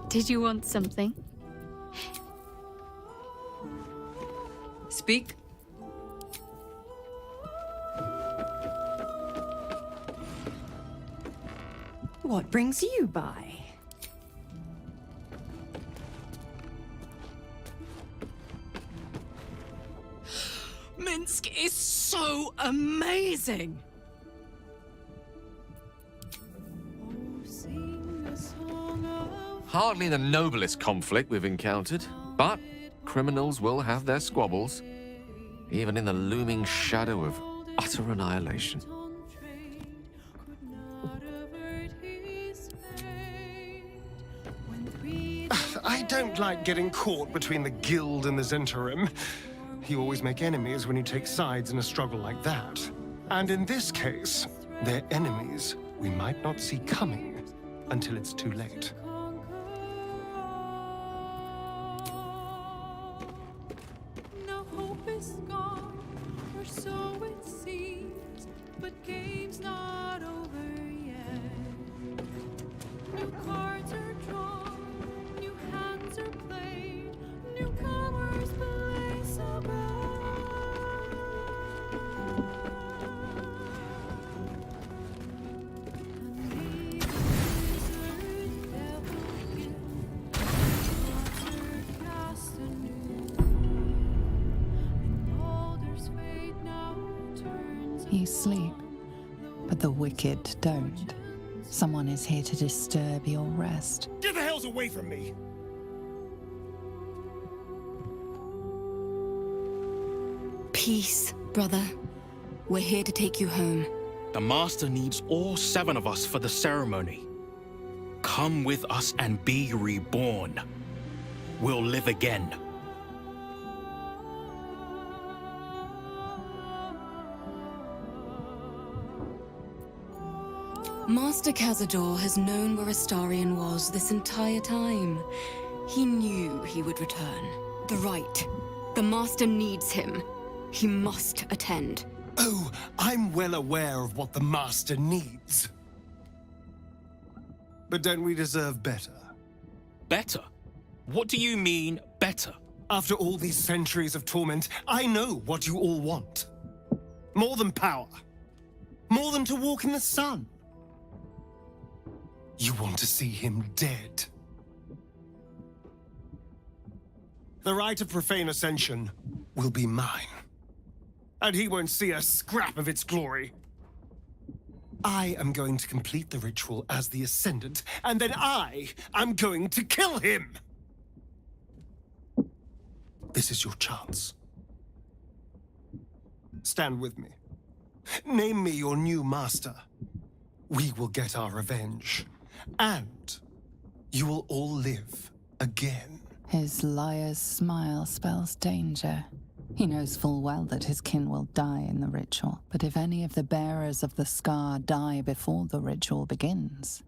S23: Did you want something?
S12: Speak.
S5: What brings you by?
S2: Minsk is so amazing!
S6: Hardly the noblest conflict we've encountered, but criminals will have their squabbles, even in the looming shadow of utter annihilation.
S22: I don't like getting caught between the Guild and the Zentarim. You always make enemies when you take sides in a struggle like that. And in this case, they're enemies we might not see coming until it's too late.
S13: You sleep, but the wicked don't. Someone is here to disturb your rest.
S15: Get the hells away from me!
S1: Peace, brother.
S3: We're here to take you home.
S8: The Master needs all 7 of us for the ceremony. Come with us and be reborn. We'll live again.
S3: Master Cazador has known where Astarion was this entire time. He knew he would return. The rite. The Master needs him. He must attend.
S22: Oh, I'm well aware of what the Master needs. But don't we deserve better?
S8: Better? What do you mean, better?
S22: After all these centuries of torment, I know what you all want. More than power. More than to walk in the sun. You want to see him dead. The rite of profane ascension will be mine. And he won't see a scrap of its glory. I am going to complete the ritual as the Ascendant, and then I am going to kill him! This is your chance. Stand with me. Name me your new master. We will get our revenge. And you will all live again.
S13: His liar's smile spells danger. He knows full well that his kin will die in the ritual, but if any of the bearers of the scar die before the ritual begins,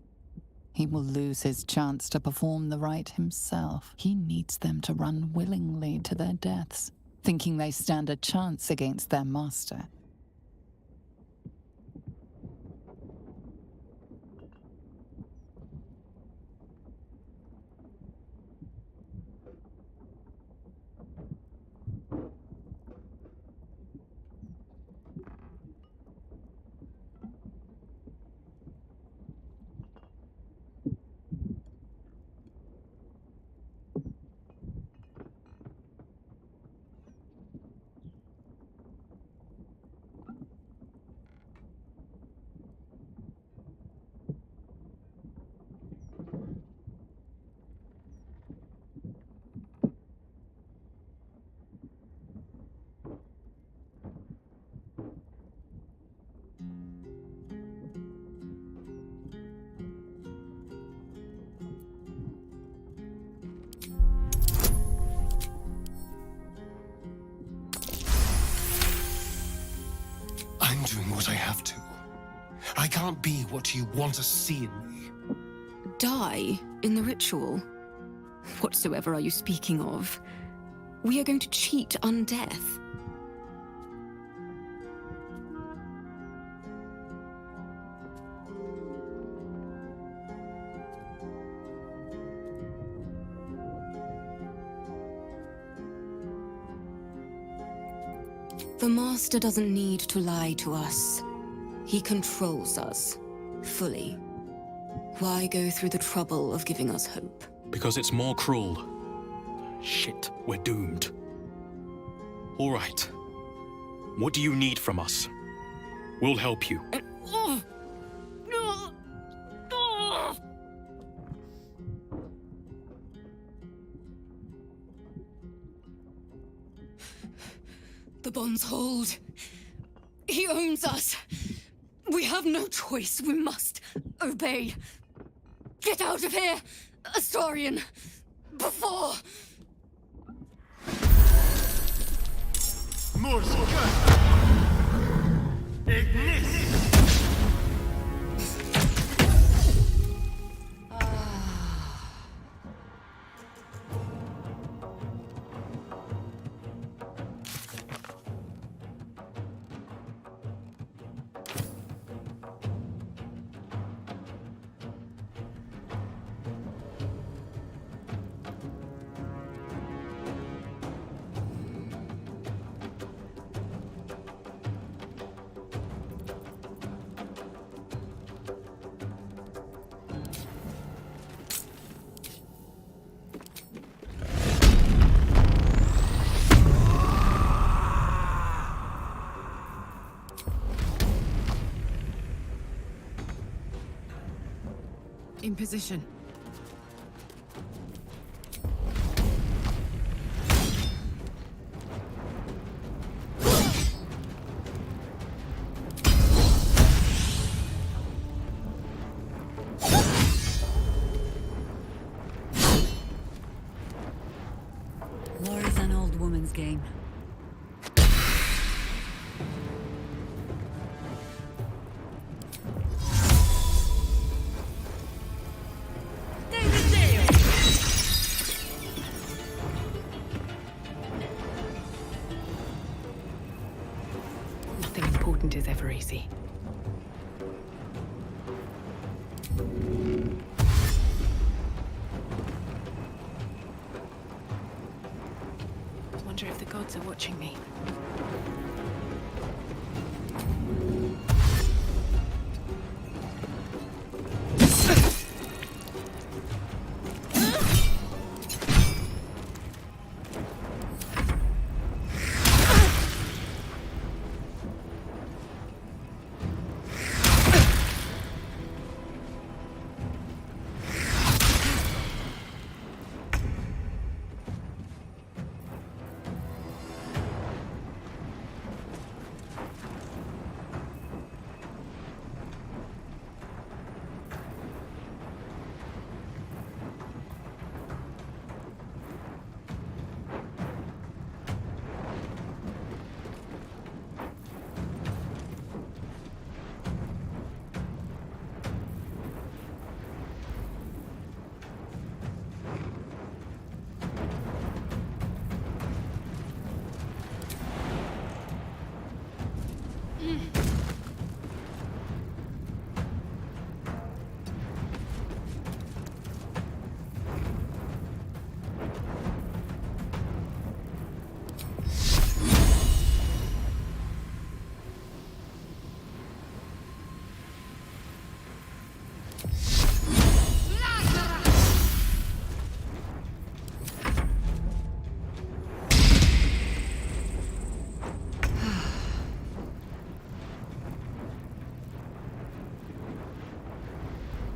S13: he will lose his chance to perform the rite himself. He needs them to run willingly to their deaths, thinking they stand a chance against their master.
S22: I'm doing what I have to. I can't be what you want to see in me.
S3: Die in the ritual? Whatsoever are you speaking of? We are going to cheat undeath. The Master doesn't need to lie to us. He controls us, fully. Why go through the trouble of giving us hope?
S8: Because it's more cruel. Shit, we're doomed. All right. What do you need from us? We'll help you.
S3: The bonds hold. He owns us. We have no choice. We must obey. Get out of here, Astarion, before...
S2: In position.
S16: game.
S20: Nothing important is ever easy. Wonder if the gods are watching me.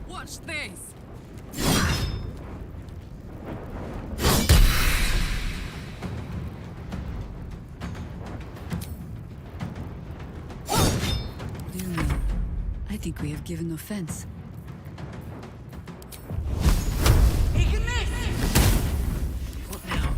S2: Watch this!
S16: Luna, I think we have given offense.
S2: What now?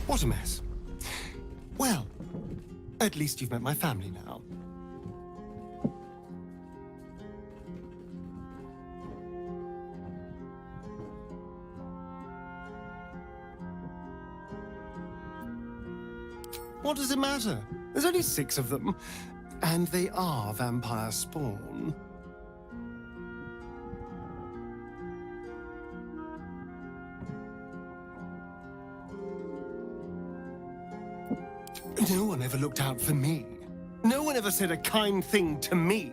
S22: What a mess. Well, at least you've met my family now. What does it matter? There's only 6 of them, and they are vampire spawn. No one ever looked out for me. No one ever said a kind thing to me.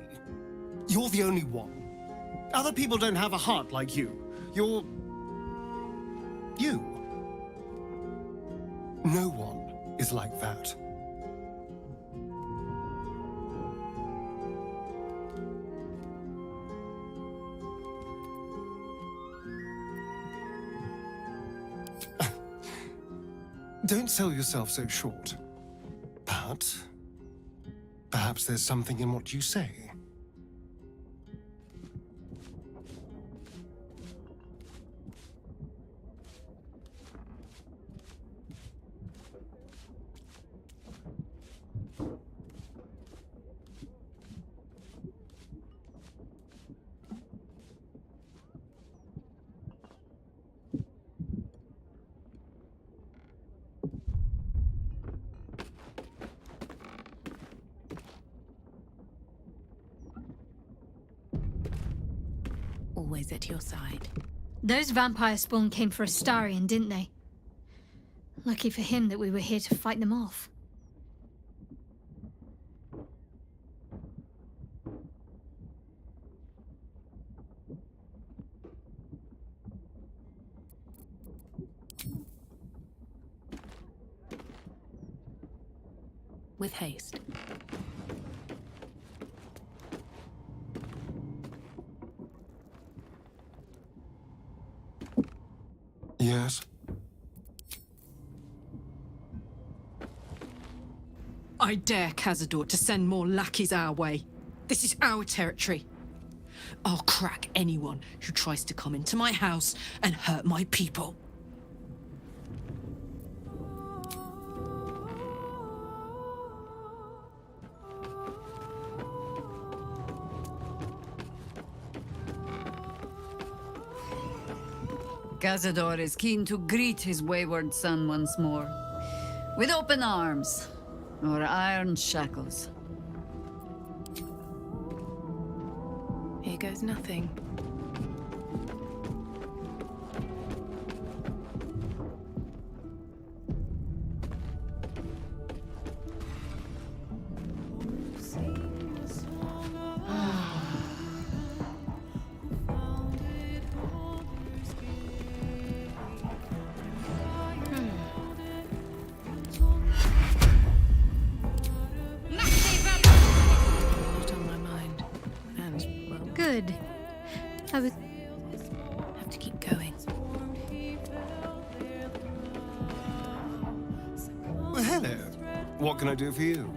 S22: You're the only one. Other people don't have a heart like you. You're... you. No one is like that. Don't sell yourself so short. But perhaps there's something in what you say.
S20: Always at your side.
S23: Those vampire spawn came for Astarion, didn't they? Lucky for him that we were here to fight them off.
S20: with haste.
S22: Yes?
S2: I dare Cazador to send more lackeys our way. This is our territory. I'll crack anyone who tries to come into my house and hurt my people.
S16: Cazador is keen to greet his wayward son once more. With open arms, or iron shackles.
S20: Here goes nothing. Not on my mind. And, well,
S23: Good. I was.
S20: have to keep going.
S22: Well, hello. What can I do for you?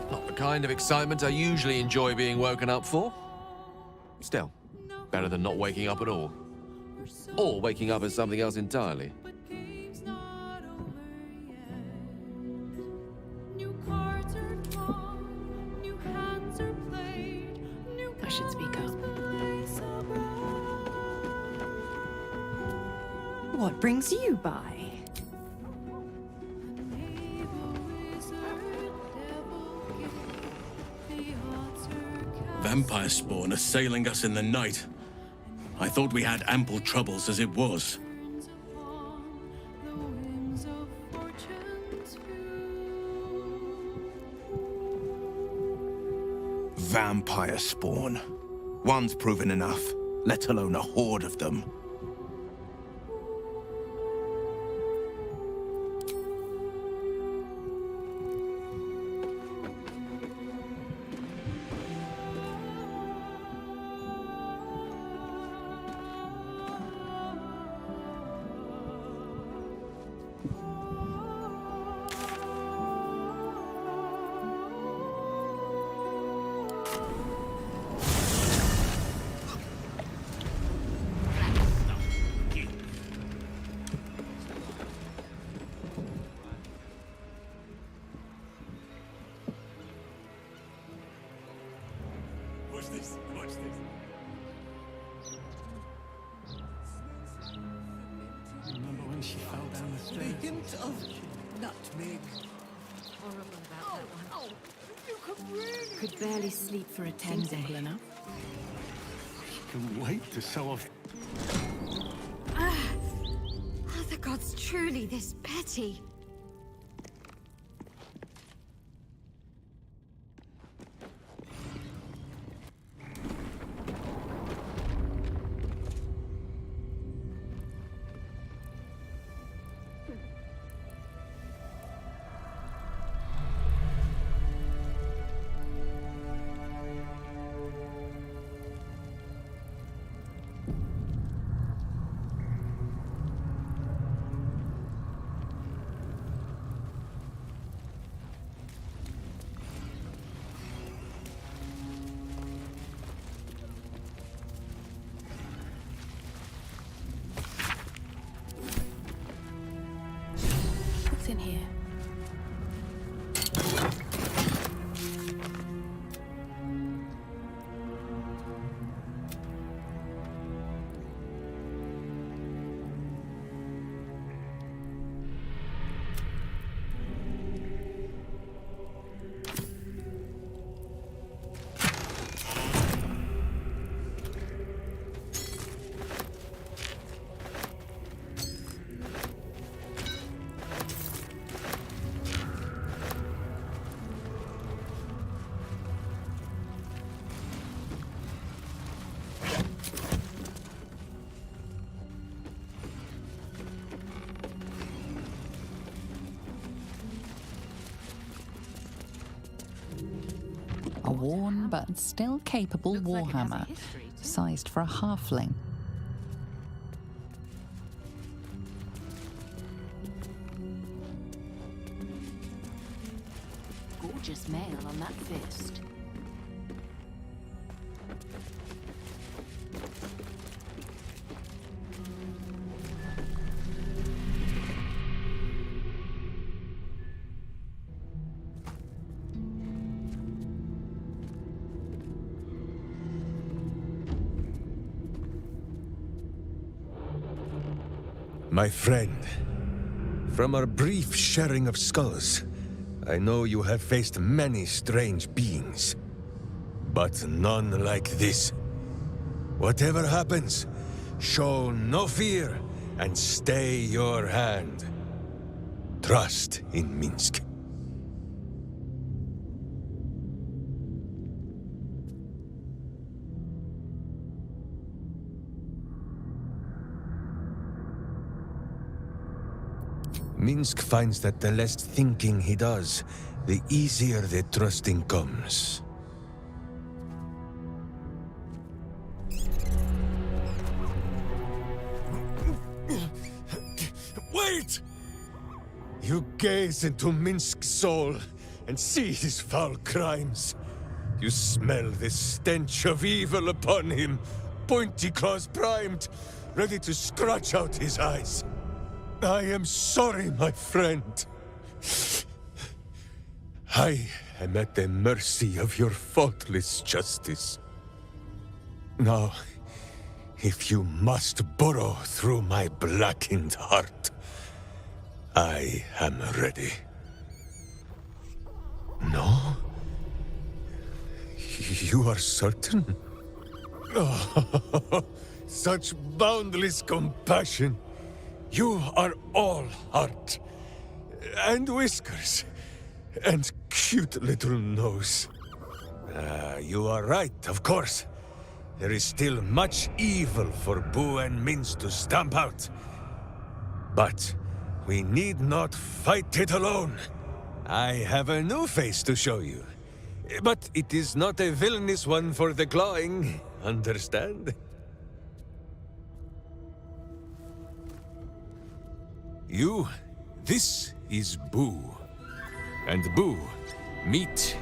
S6: Not the kind of excitement I usually enjoy being woken up for. Still, better than not waking up at all. Or waking up as something else entirely.
S20: I should speak up.
S5: What brings you by?
S25: Vampire spawn assailing us in the night. I thought we had ample troubles as it was.
S4: Vampire spawn. One's proven enough, let alone a horde of them.
S15: Watch this, watch this.
S9: Remember when she fell down the stairs?
S21: The hint of nutmeg.
S7: Horrible about that one.
S21: You could really...
S20: Could barely sleep for a 10 day. Enough.
S9: Couldn't wait to sell off.
S23: Are the gods truly this petty?
S13: worn but still capable warhammer, sized for a halfling.
S10: Gorgeous mail on that fist.
S11: My friend, from our brief sharing of skulls, I know you have faced many strange beings, but none like this. Whatever happens, show no fear and stay your hand. Trust in Minsk. Minsk finds that the less thinking he does, the easier the trusting comes. Wait! You gaze into Minsk's soul and see his foul crimes. You smell the stench of evil upon him, pointy claws primed, ready to scratch out his eyes. I am sorry, my friend. I am at the mercy of your faultless justice. Now, if you must burrow through my blackened heart, I am ready. No? You are certain? Oh, such boundless compassion. You are all heart, and whiskers, and cute little nose. You are right, of course. There is still much evil for Boo and Minsk to stamp out. But we need not fight it alone. I have a new face to show you. But it is not a villainous one for the clawing, understand? This is Boo. And Boo, meet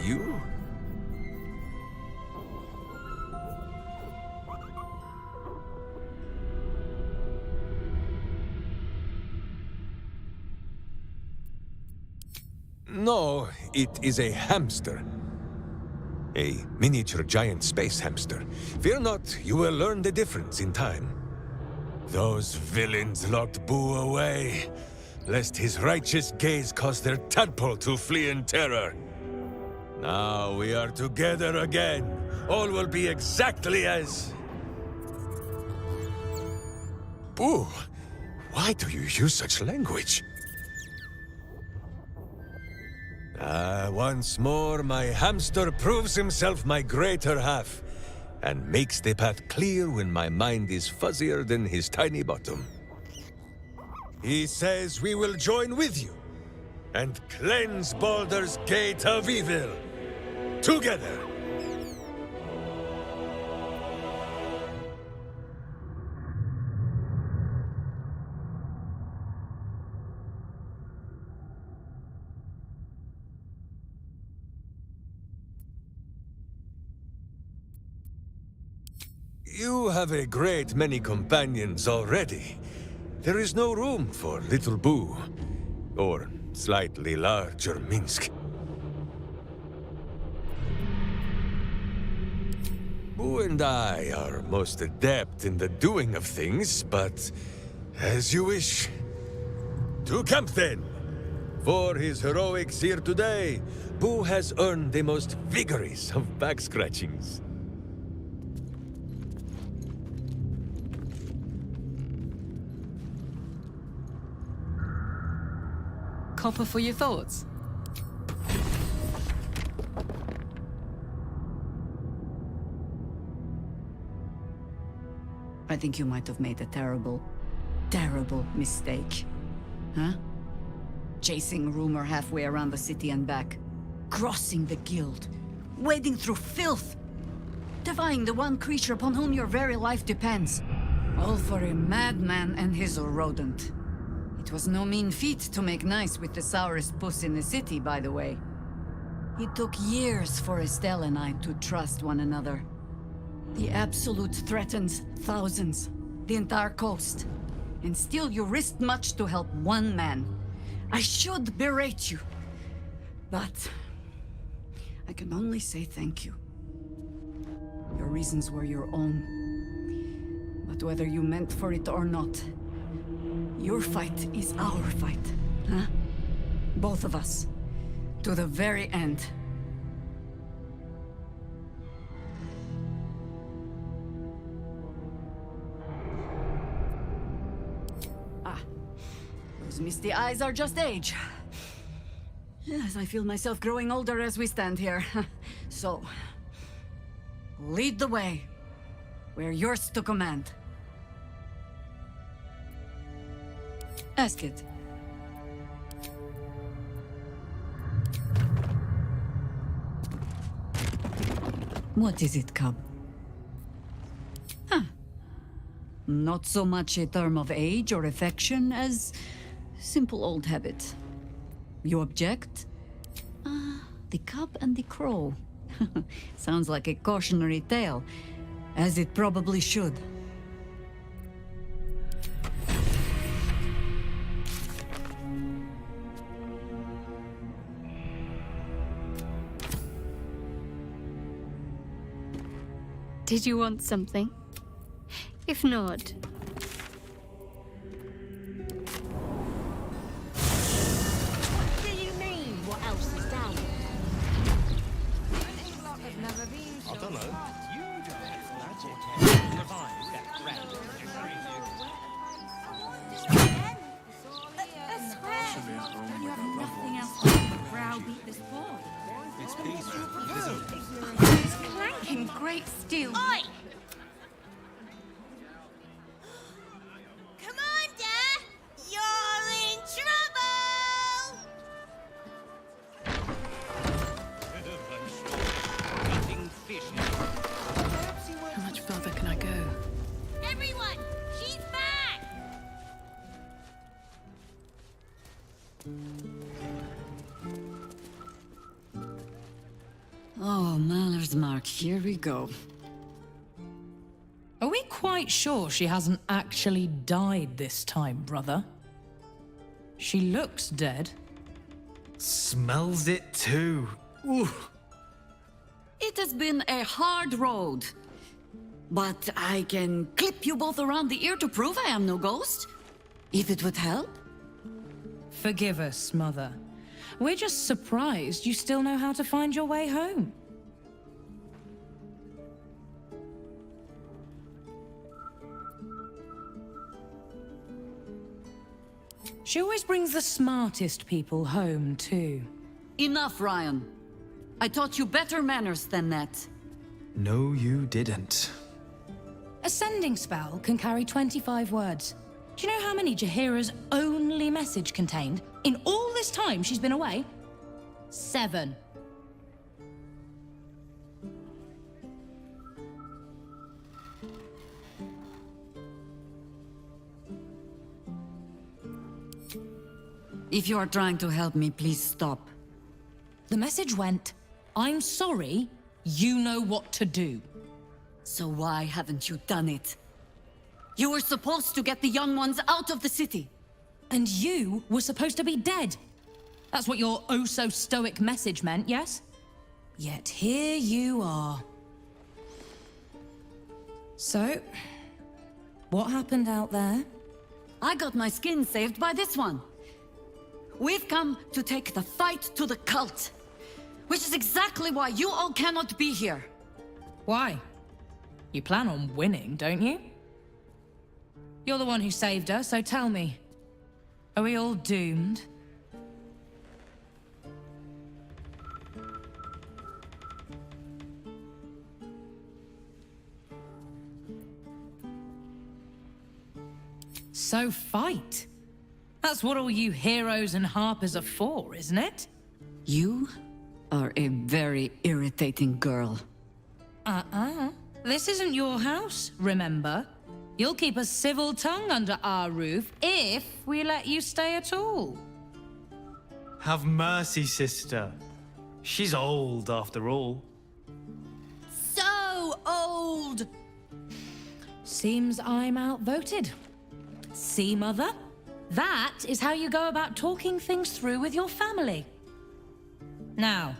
S11: you? No, it is a hamster. A miniature giant space hamster. Fear not, you will learn the difference in time. Those villains locked Boo away, lest his righteous gaze cause their tadpole to flee in terror. Now we are together again. All will be exactly as... Boo, why do you use such language? Once more, my hamster proves himself my greater half, and makes the path clear when my mind is fuzzier than his tiny bottom. He says we will join with you, and cleanse Baldur's gate of evil, together! You have a great many companions already. There is no room for little Boo, or slightly larger Minsk. Boo and I are most adept in the doing of things, but as you wish. To camp then! For his heroics here today, Boo has earned the most vigorous of back scratchings.
S2: Copper for your thoughts?
S16: I think you might have made a terrible, terrible mistake. Huh? Chasing rumor halfway around the city and back. Crossing the guild. wading through filth, defying the one creature upon whom your very life depends. All for a madman and his rodent. It was no mean feat to make nice with the sourest puss in the city, by the way. It took years for Estelle and I to trust one another. The Absolute threatens thousands, the entire coast. And still you risked much to help one man. I should berate you, but I can only say thank you. Your reasons were your own. But whether you meant for it or not, your fight is our fight, huh? Both of us. To the very end. Those misty eyes are just age. Yes, I feel myself growing older as we stand here. So, lead the way. We're yours to command. Ask it. What is it, cub? Huh. Not so much a term of age or affection as simple old habit. You object? The cub and the crow. Sounds like a cautionary tale, as it probably should.
S23: Did you want something? If not...
S21: What do you mean? What else is down here?
S15: I don't know.
S1: You have nothing else to browbeat this boy.
S15: It's peaceful.
S1: He's clanking great steel.
S21: Oi! Commander! You're in trouble!
S20: How much further can I go?
S21: Everyone! She's back!
S16: Oh, Maller's Mark, here we go.
S14: Are we quite sure she hasn't actually died this time, brother? She looks dead.
S17: Smells it too. Ooh.
S16: It has been a hard road. But I can clip you both around the ear to prove I am no ghost. If it would help.
S14: Forgive us, Mother. We're just surprised you still know how to find your way home. She always brings the smartest people home, too.
S16: Enough, Ryan. I taught you better manners than that.
S17: No, you didn't.
S14: A sending spell can carry 25 words. Do you know how many Jaheira's only message contained in all this time she's been away? 7.
S16: If you are trying to help me, please stop.
S14: The message went, I'm sorry, you know what to do.
S16: So why haven't you done it? You were supposed to get the young ones out of the city.
S14: And you were supposed to be dead. That's what your oh-so-stoic message meant, yes? Yet here you are. So, what happened out there?
S16: I got my skin saved by this one. We've come to take the fight to the cult. Which is exactly why you all cannot be here.
S14: Why? You plan on winning, don't you? You're the one who saved her, so tell me. Are we all doomed? So fight. That's what all you heroes and harpers are for, isn't it?
S16: You are a very irritating girl.
S14: This isn't your house, remember? You'll keep a civil tongue under our roof if we let you stay at all.
S17: Have mercy, sister. She's old, after all.
S14: So old! Seems I'm outvoted. See, Mother? That is how you go about talking things through with your family. Now,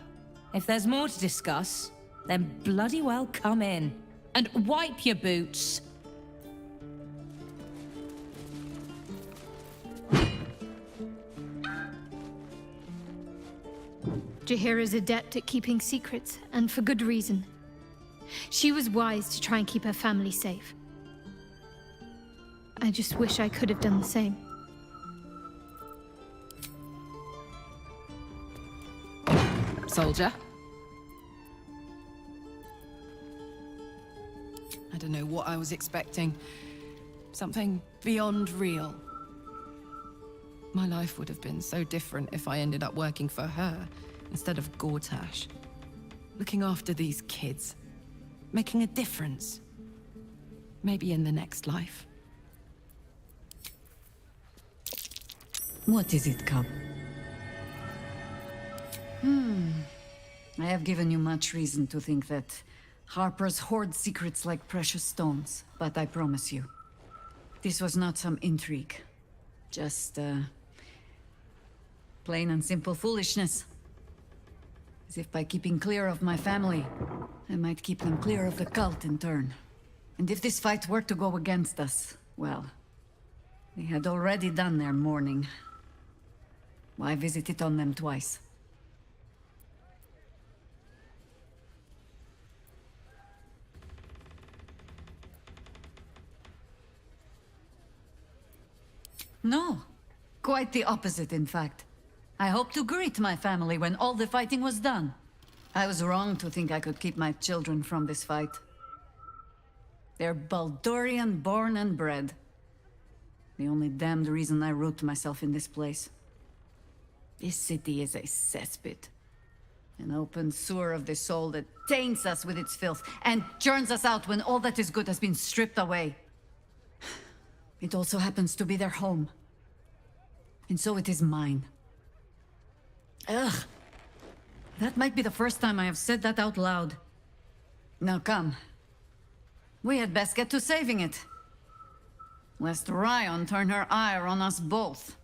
S14: if there's more to discuss, then bloody well come in. And wipe your boots.
S23: Jaheira's adept at keeping secrets, and for good reason. She was wise to try and keep her family safe. I just wish I could have done the same.
S2: Soldier. I don't know what I was expecting. Something beyond real. My life would have been so different if I ended up working for her instead of Gortash. Looking after these kids. Making a difference. Maybe in the next life.
S16: What is it, Cub? I have given you much reason to think that Harpers hoard secrets like precious stones, but I promise you, this was not some intrigue. Just, plain and simple foolishness. As if by keeping clear of my family, I might keep them clear of the cult in turn. And if this fight were to go against us, well, they had already done their mourning. Why visit it on them twice? No. Quite the opposite, in fact. I hoped to greet my family when all the fighting was done. I was wrong to think I could keep my children from this fight. They're Baldurian born and bred. The only damned reason I root myself in this place. This city is a cesspit. An open sewer of the soul that taints us with its filth and churns us out when all that is good has been stripped away. It also happens to be their home. And so it is mine. Ugh. That might be the first time I have said that out loud. Now come. We had best get to saving it. Lest Ryan turn her ire on us both.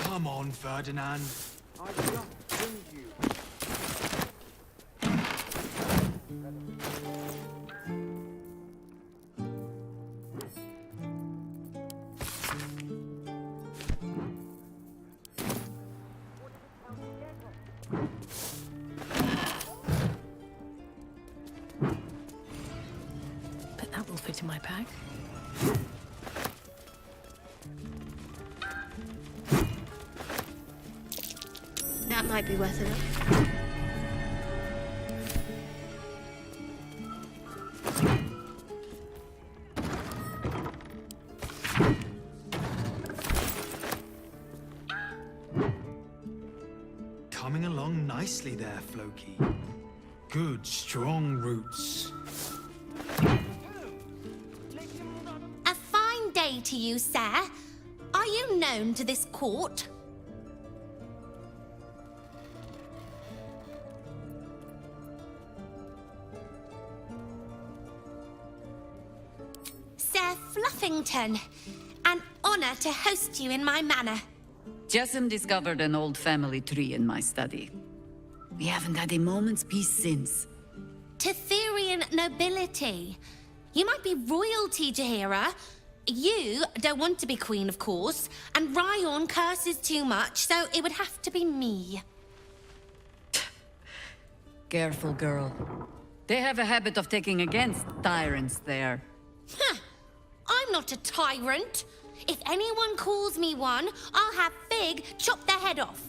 S17: Come on, Ferdinand.
S15: I just bring you.
S20: But that will fit in my bag.
S21: That might be worth enough.
S17: Coming along nicely there, Floki. Good, strong roots.
S21: A fine day to you, sir. Are you known to this court? Sir Fluffington, an honor to host you in my manor.
S16: Jessamine discovered an old family tree in my study. We haven't had a moment's peace since.
S21: Tetherian nobility. You might be royalty, Jaheira. You don't want to be queen, of course, and Ryon curses too much, so it would have to be me.
S16: Careful, girl. They have a habit of taking against tyrants there.
S21: Huh. I'm not a tyrant. If anyone calls me one, I'll have Fig chop their head off.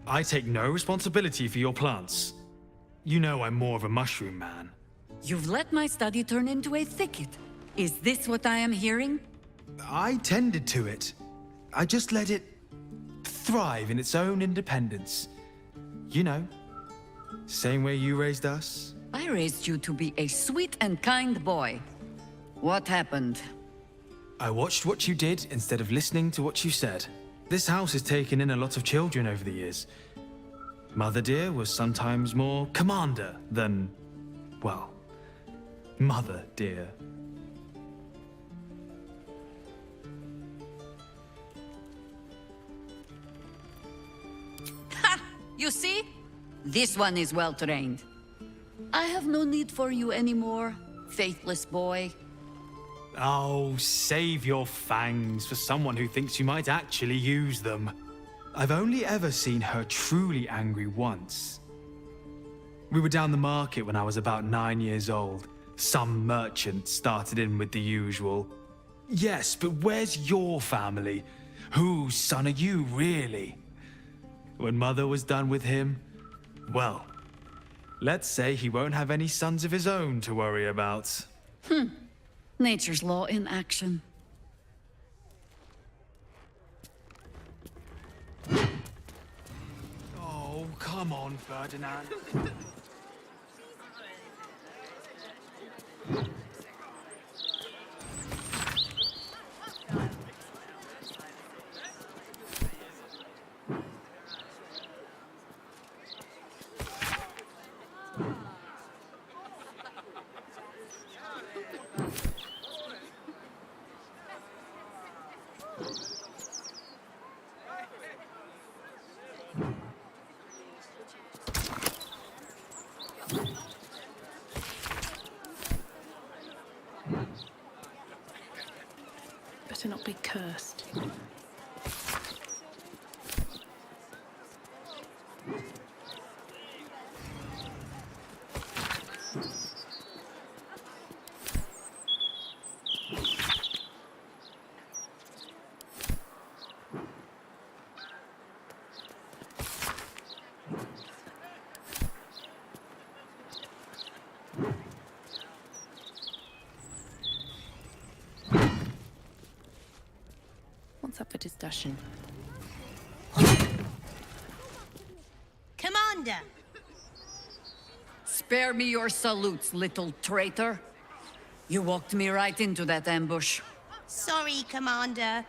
S17: I take no responsibility for your plants. You know I'm more of a mushroom man.
S16: You've let my study turn into a thicket. Is this what I am hearing?
S17: I tended to it. I just let it thrive in its own independence. You know, same way you raised us.
S16: I raised you to be a sweet and kind boy. What happened?
S17: I watched what you did instead of listening to what you said. This house has taken in a lot of children over the years. Mother dear was sometimes more commander than, well, mother dear.
S16: Ha! You see? This one is well trained. I have no need for you anymore, faithless boy.
S17: Oh, save your fangs for someone who thinks you might actually use them. I've only ever seen her truly angry once. We were down the market when I was about 9 years old. Some merchant started in with the usual. Yes, but where's your family? Whose son are you, really? When Mother was done with him, well, let's say he won't have any sons of his own to worry about.
S16: Nature's law in action.
S17: Oh, come on, Ferdinand.
S20: Better not be cursed. What's up for discussion?
S21: Commander!
S16: Spare me your salutes, little traitor. You walked me right into that ambush.
S21: Sorry, Commander.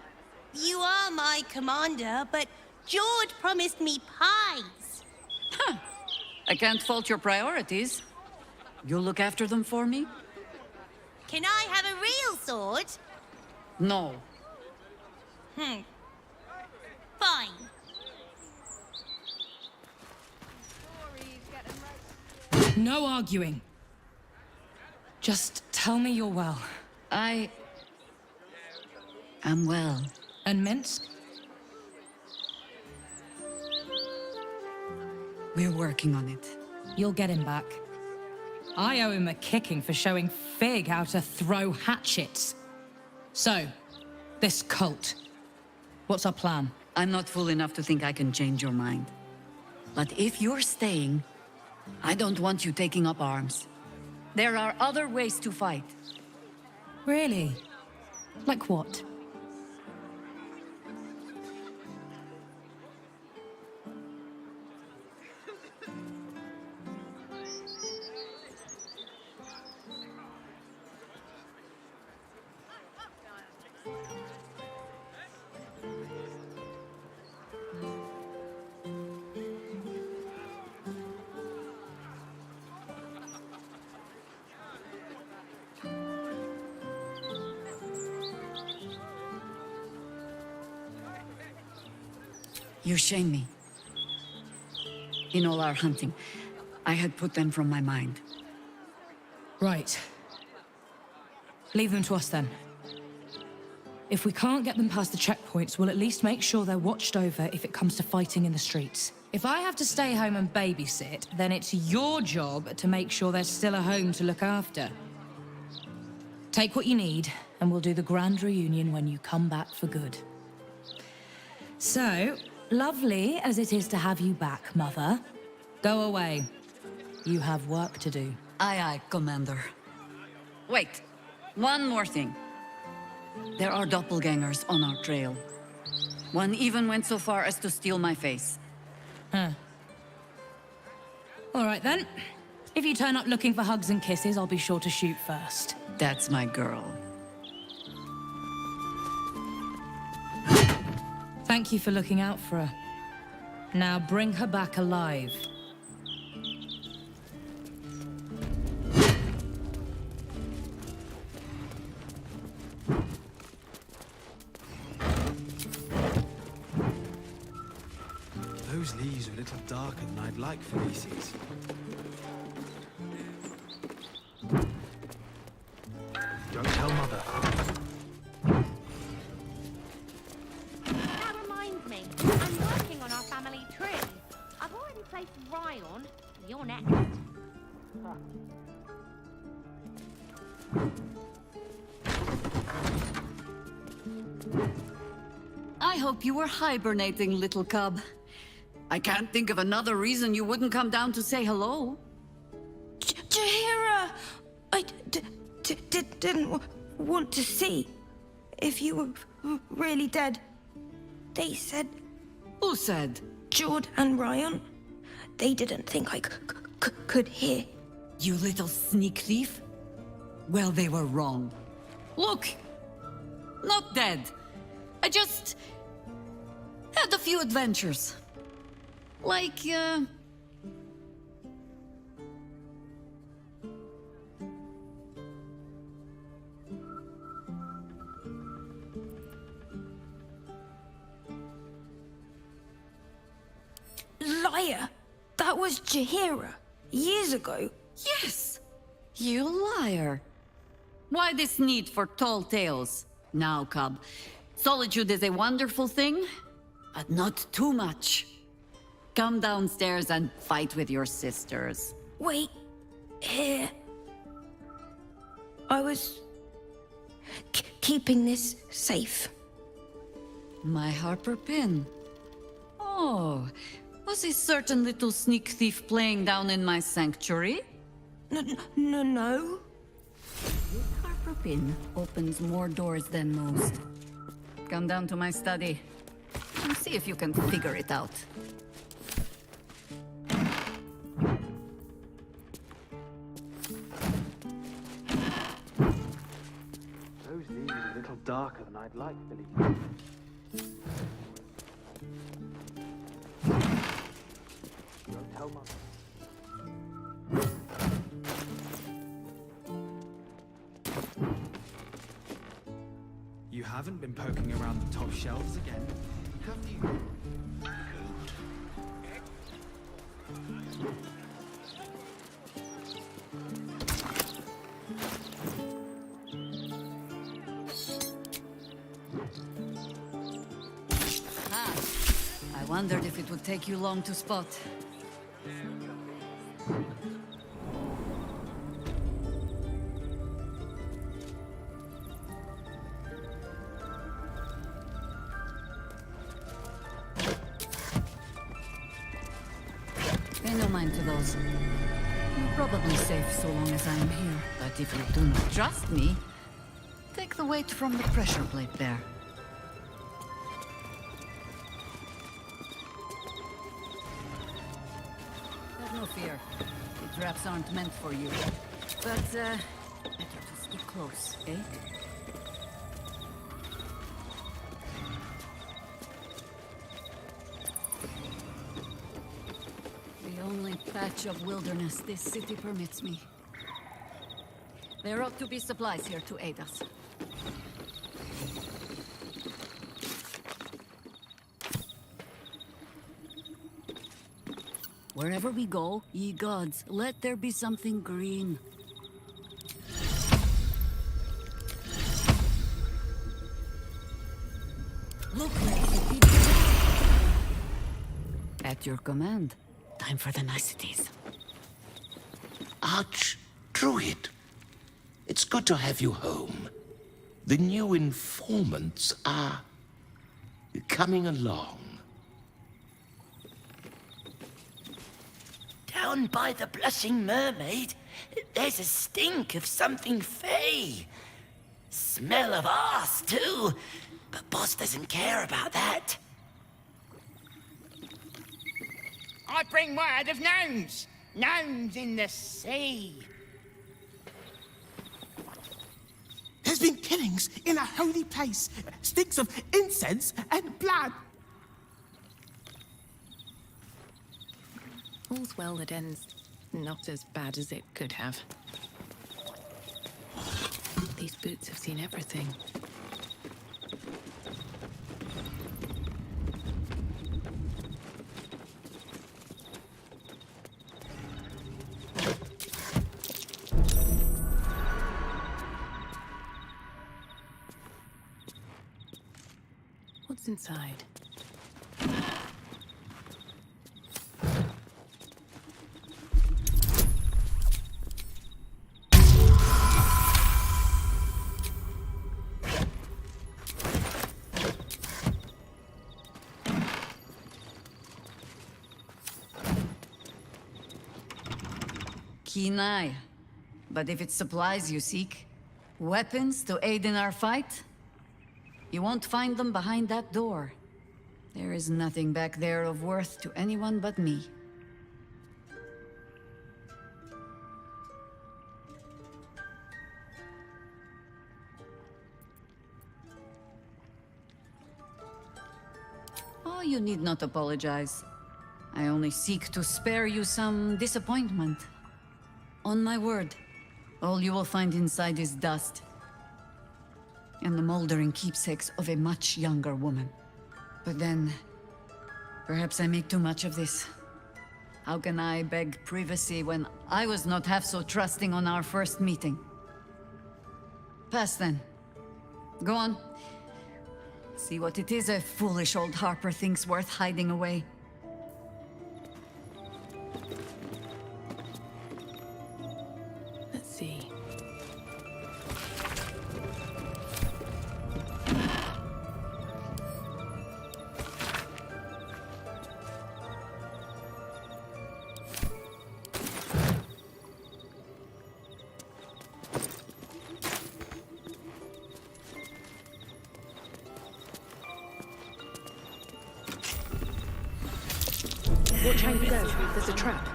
S21: You are my commander, but George promised me pies.
S16: Huh. I can't fault your priorities. You'll look after them for me?
S21: Can I have a real sword?
S16: No.
S21: Fine.
S14: No arguing. Just tell me you're well.
S16: I am well.
S14: And Minsk?
S16: We're working on it.
S14: You'll get him back. I owe him a kicking for showing Fig how to throw hatchets. So, this cult. What's our plan?
S16: I'm not fool enough to think I can change your mind. But if you're staying, I don't want you taking up arms. There are other ways to fight.
S14: Really? Like what?
S16: You shame me. In all our hunting, I had put them from my mind.
S14: Right. Leave them to us then. If we can't get them past the checkpoints, we'll at least make sure they're watched over if it comes to fighting in the streets. If I have to stay home and babysit, then it's your job to make sure there's still a home to look after. Take what you need, and we'll do the grand reunion when you come back for good. So, lovely as it is to have you back, Mother, go away. You have work to do.
S16: Aye, aye, Commander. Wait, one more thing. There are doppelgangers on our trail. One even went so far as to steal my face.
S14: Huh. All right then. If you turn up looking for hugs and kisses, I'll be sure to shoot first.
S16: That's my girl.
S14: Thank you for looking out for her. Now bring her back alive.
S17: Those leaves are a little darker than I'd like, Felices. Don't tell Mother.
S21: That reminds me, I'm working on our family tree. I've already placed Ryan. You're next.
S16: I hope you were hibernating, little cub. I can't think of another reason you wouldn't come down to say hello.
S5: Jaheira! I didn't want to see if you were really dead. They said...
S16: Who said?
S5: Jord and Ryan. They didn't think I could hear.
S16: You little sneak thief? Well, they were wrong. Look! Not dead. I just... had a few adventures. Like,
S5: Liar! That was Jaheira. Years ago.
S16: Yes! You liar. Why this need for tall tales? Now, cub. Solitude is a wonderful thing, but not too much. Come downstairs and fight with your sisters.
S5: Wait. Here. I was... keeping this safe.
S16: My Harper pin. Oh, was a certain little sneak thief playing down in my sanctuary?
S5: No.
S16: This Harper pin opens more doors than most. Come down to my study and see if you can figure it out.
S17: Those leaves are a little darker than I'd like, Felices. Don't tell Mother. You haven't been poking around the top shelves again, have you?
S16: I wondered if it would take you long to spot. Pay no mind to those. You're probably safe so long as I am here. But if you do not trust me, take the weight from the pressure plate there. Have no fear. The traps aren't meant for you. But, better to stick close, eh? The only patch of wilderness this city permits me. There ought to be supplies here to aid us. Wherever we go, ye gods, let there be something green. Look, at your command. Time for the niceties.
S8: Archdruid, it's good to have you home. The new informants are coming along.
S12: Down by the Blushing Mermaid, there's a stink of something fey. Smell of arse, too. But Boss doesn't care about that.
S18: I bring word of gnomes. Gnomes in the sea.
S19: There's been killings in a holy place. Stinks of incense and blood.
S20: All's well that ends not as bad as it could have. These boots have seen everything. What's inside?
S16: Keen eye. But if it's supplies you seek, weapons to aid in our fight, you won't find them behind that door. There is nothing back there of worth to anyone but me. Oh, you need not apologize. I only seek to spare you some disappointment. On my word, all you will find inside is dust. And the moldering keepsakes of a much younger woman. But then, perhaps I make too much of this. How can I beg privacy when I was not half so trusting on our first meeting? Pass then. Go on. See what it is a foolish old Harper thinks worth hiding away.
S20: Let's see.
S2: Watch how you go. There's a trap.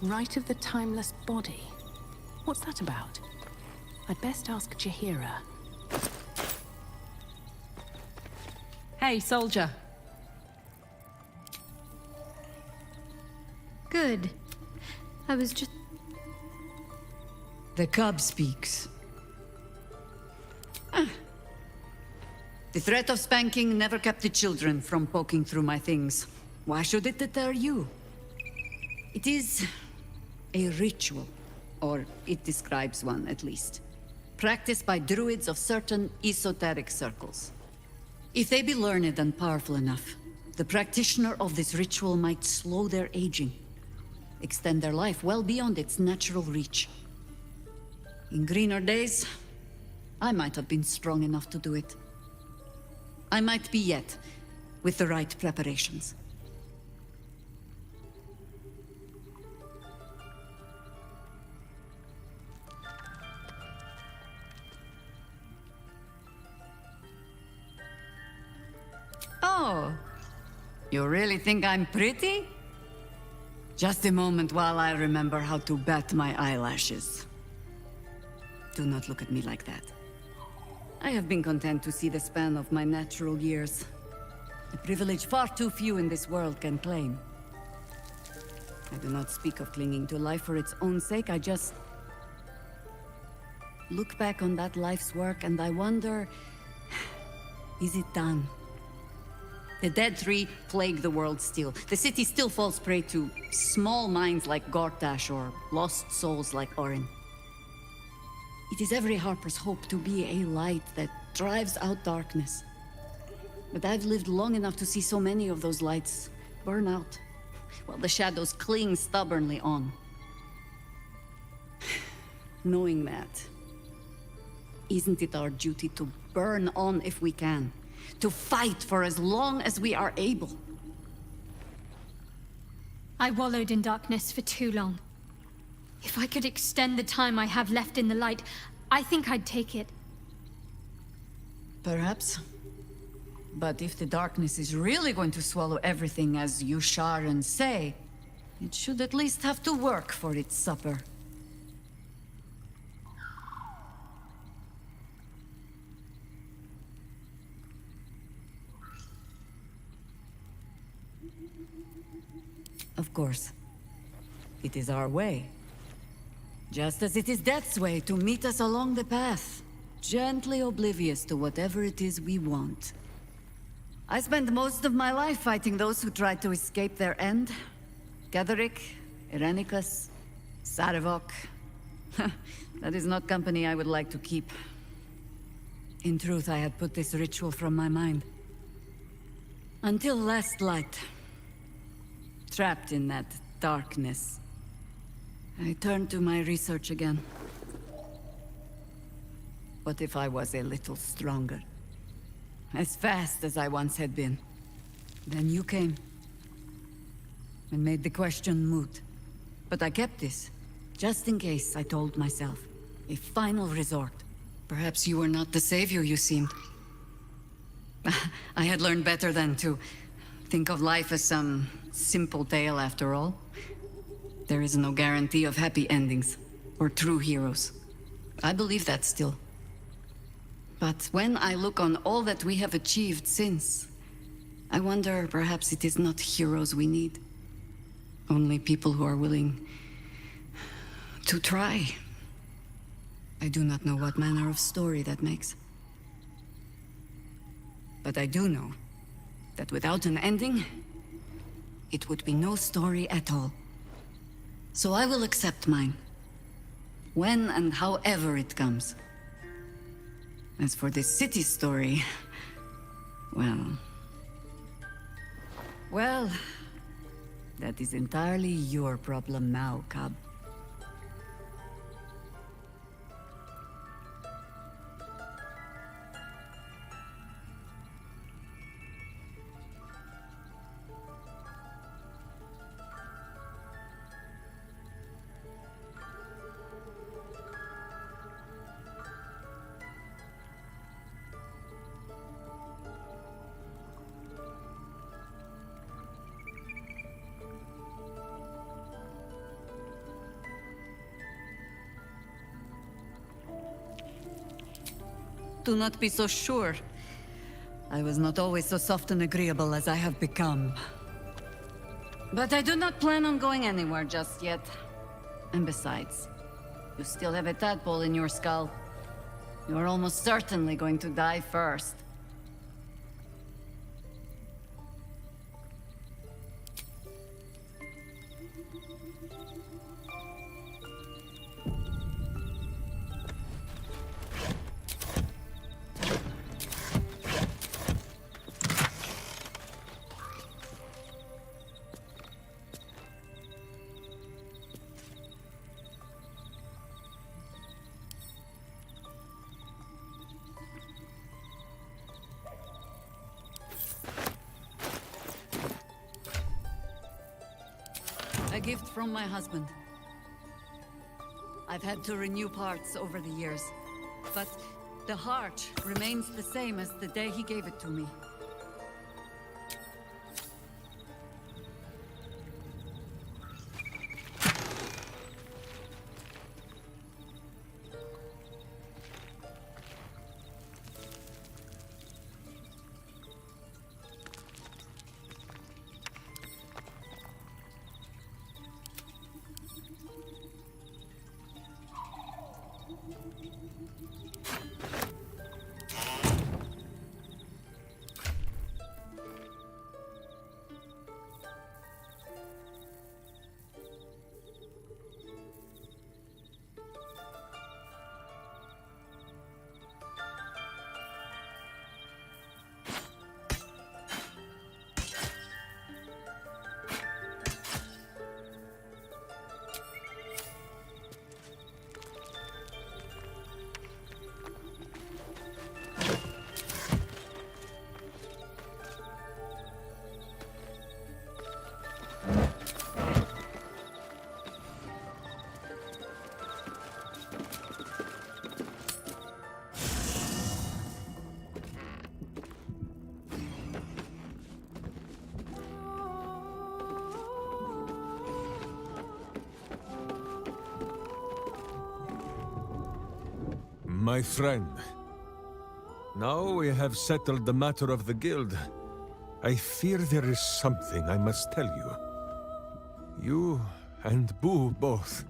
S20: Rite of the Timeless Body. What's that about? I'd best ask Jaheira.
S2: Hey, soldier.
S23: Good. I was just...
S16: The cub speaks. The threat of spanking never kept the children from poking through my things. Why should it deter you? It is a ritual, or it describes one at least, practiced by druids of certain esoteric circles. If they be learned and powerful enough, the practitioner of this ritual might slow their aging, extend their life well beyond its natural reach. In greener days, I might have been strong enough to do it. I might be yet, with the right preparations. Oh, you really think I'm pretty? Just a moment while I remember how to bat my eyelashes. Do not look at me like that. I have been content to see the span of my natural years. A privilege far too few in this world can claim. I do not speak of clinging to life for its own sake, I just look back on that life's work and I wonder, is it done? The Dead Three plague the world still. The city still falls prey to small minds like Gortash or lost souls like Orin. It is every Harper's hope to be a light that drives out darkness. But I've lived long enough to see so many of those lights burn out, while the shadows cling stubbornly on. Knowing that, isn't it our duty to burn on if we can? To fight for as long as we are able?
S23: I wallowed in darkness for too long. If I could extend the time I have left in the light, I think I'd take it.
S16: Perhaps. But if the darkness is really going to swallow everything as you Sharan say, it should at least have to work for its supper. Of course. It is our way. Just as it is Death's way to meet us along the path, gently oblivious to whatever it is we want. I spent most of my life fighting those who tried to escape their end. Gatherick, Irenicus, Sarevok. That is not company I would like to keep. In truth, I had put this ritual from my mind. Until last light. Trapped in that darkness. I turned to my research again. What if I was a little stronger? As fast as I once had been. Then you came. And made the question moot. But I kept this. Just in case, I told myself. A final resort. Perhaps you were not the savior you seemed. I had learned better than to think of life as some simple tale after all. There is no guarantee of happy endings, or true heroes. I believe that still. But when I look on all that we have achieved since, I wonder perhaps it is not heroes we need. Only people who are willing to try. I do not know what manner of story that makes. But I do know that without an ending, it would be no story at all. So I will accept mine. When and however it comes. As for this city story, well... Well, that is entirely your problem now, Cub. Do not be so sure. I was not always so soft and agreeable as I have become. But I do not plan on going anywhere just yet. And besides, you still have a tadpole in your skull. You are almost certainly going to die first. A gift from my husband. I've had to renew parts over the years, but the heart remains the same as the day he gave it to me.
S11: My friend, now we have settled the matter of the guild. I fear there is something I must tell you. You and Boo both.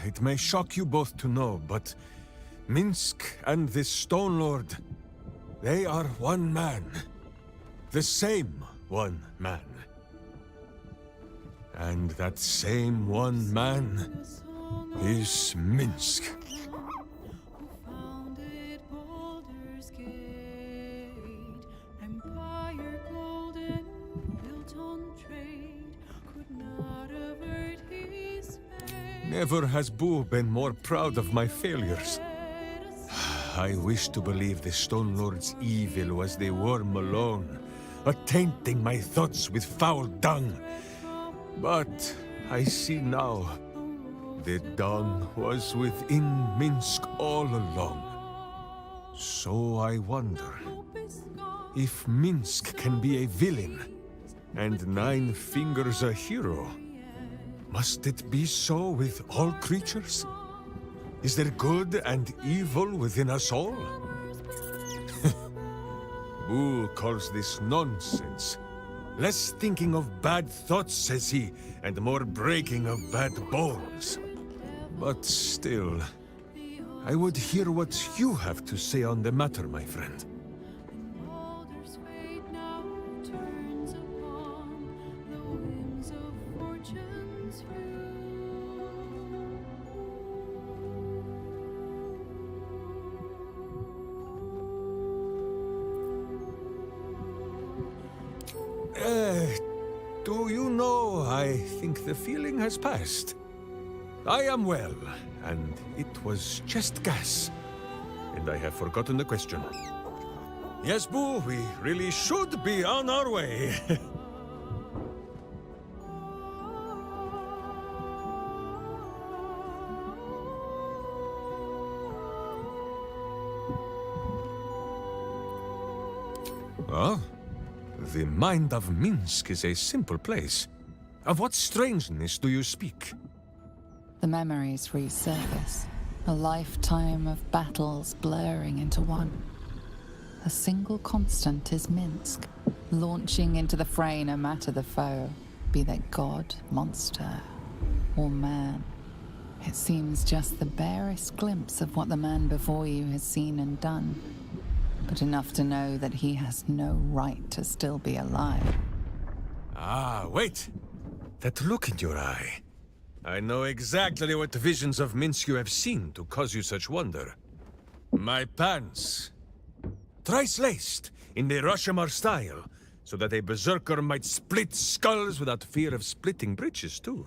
S11: It may shock you both to know, but Minsk and this Stone Lord, they are one man. The same one man. And that same one man is Minsk.
S2: Baldurs gate, empire golden, built on trade, could not avert his fate.
S11: Never has Boo been more proud of my failures. I wish to believe the Stone Lord's evil was the worm alone, attainting my thoughts with foul dung. But I see now, the dung was within Minsk all along. So I wonder, if Minsk can be a villain, and Nine Fingers a hero, must it be so with all creatures? Is there good and evil within us all? Boo calls this nonsense. Less thinking of bad thoughts, says he, and more breaking of bad bones. But still, I would hear what you have to say on the matter, my friend.
S2: Baldur's fate now turns upon the whims of fortune's
S11: Do you know, I think the feeling has passed. I am well, and it was just gas. And I have forgotten the question. Yes, Boo, we really should be on our way. Well, the mind of Minsk is a simple place. Of what strangeness do you speak?
S13: The memories resurface. A lifetime of battles blurring into one. A single constant is Minsk, launching into the fray no matter the foe, be they god, monster, or man. It seems just the barest glimpse of what the man before you has seen and done, but enough to know that he has no right to still be alive.
S11: Ah, wait! That look in your eye. I know exactly what visions of Minsk you have seen to cause you such wonder. My pants. Thrice-laced, in the Rashomar style, so that a berserker might split skulls without fear of splitting breeches, too.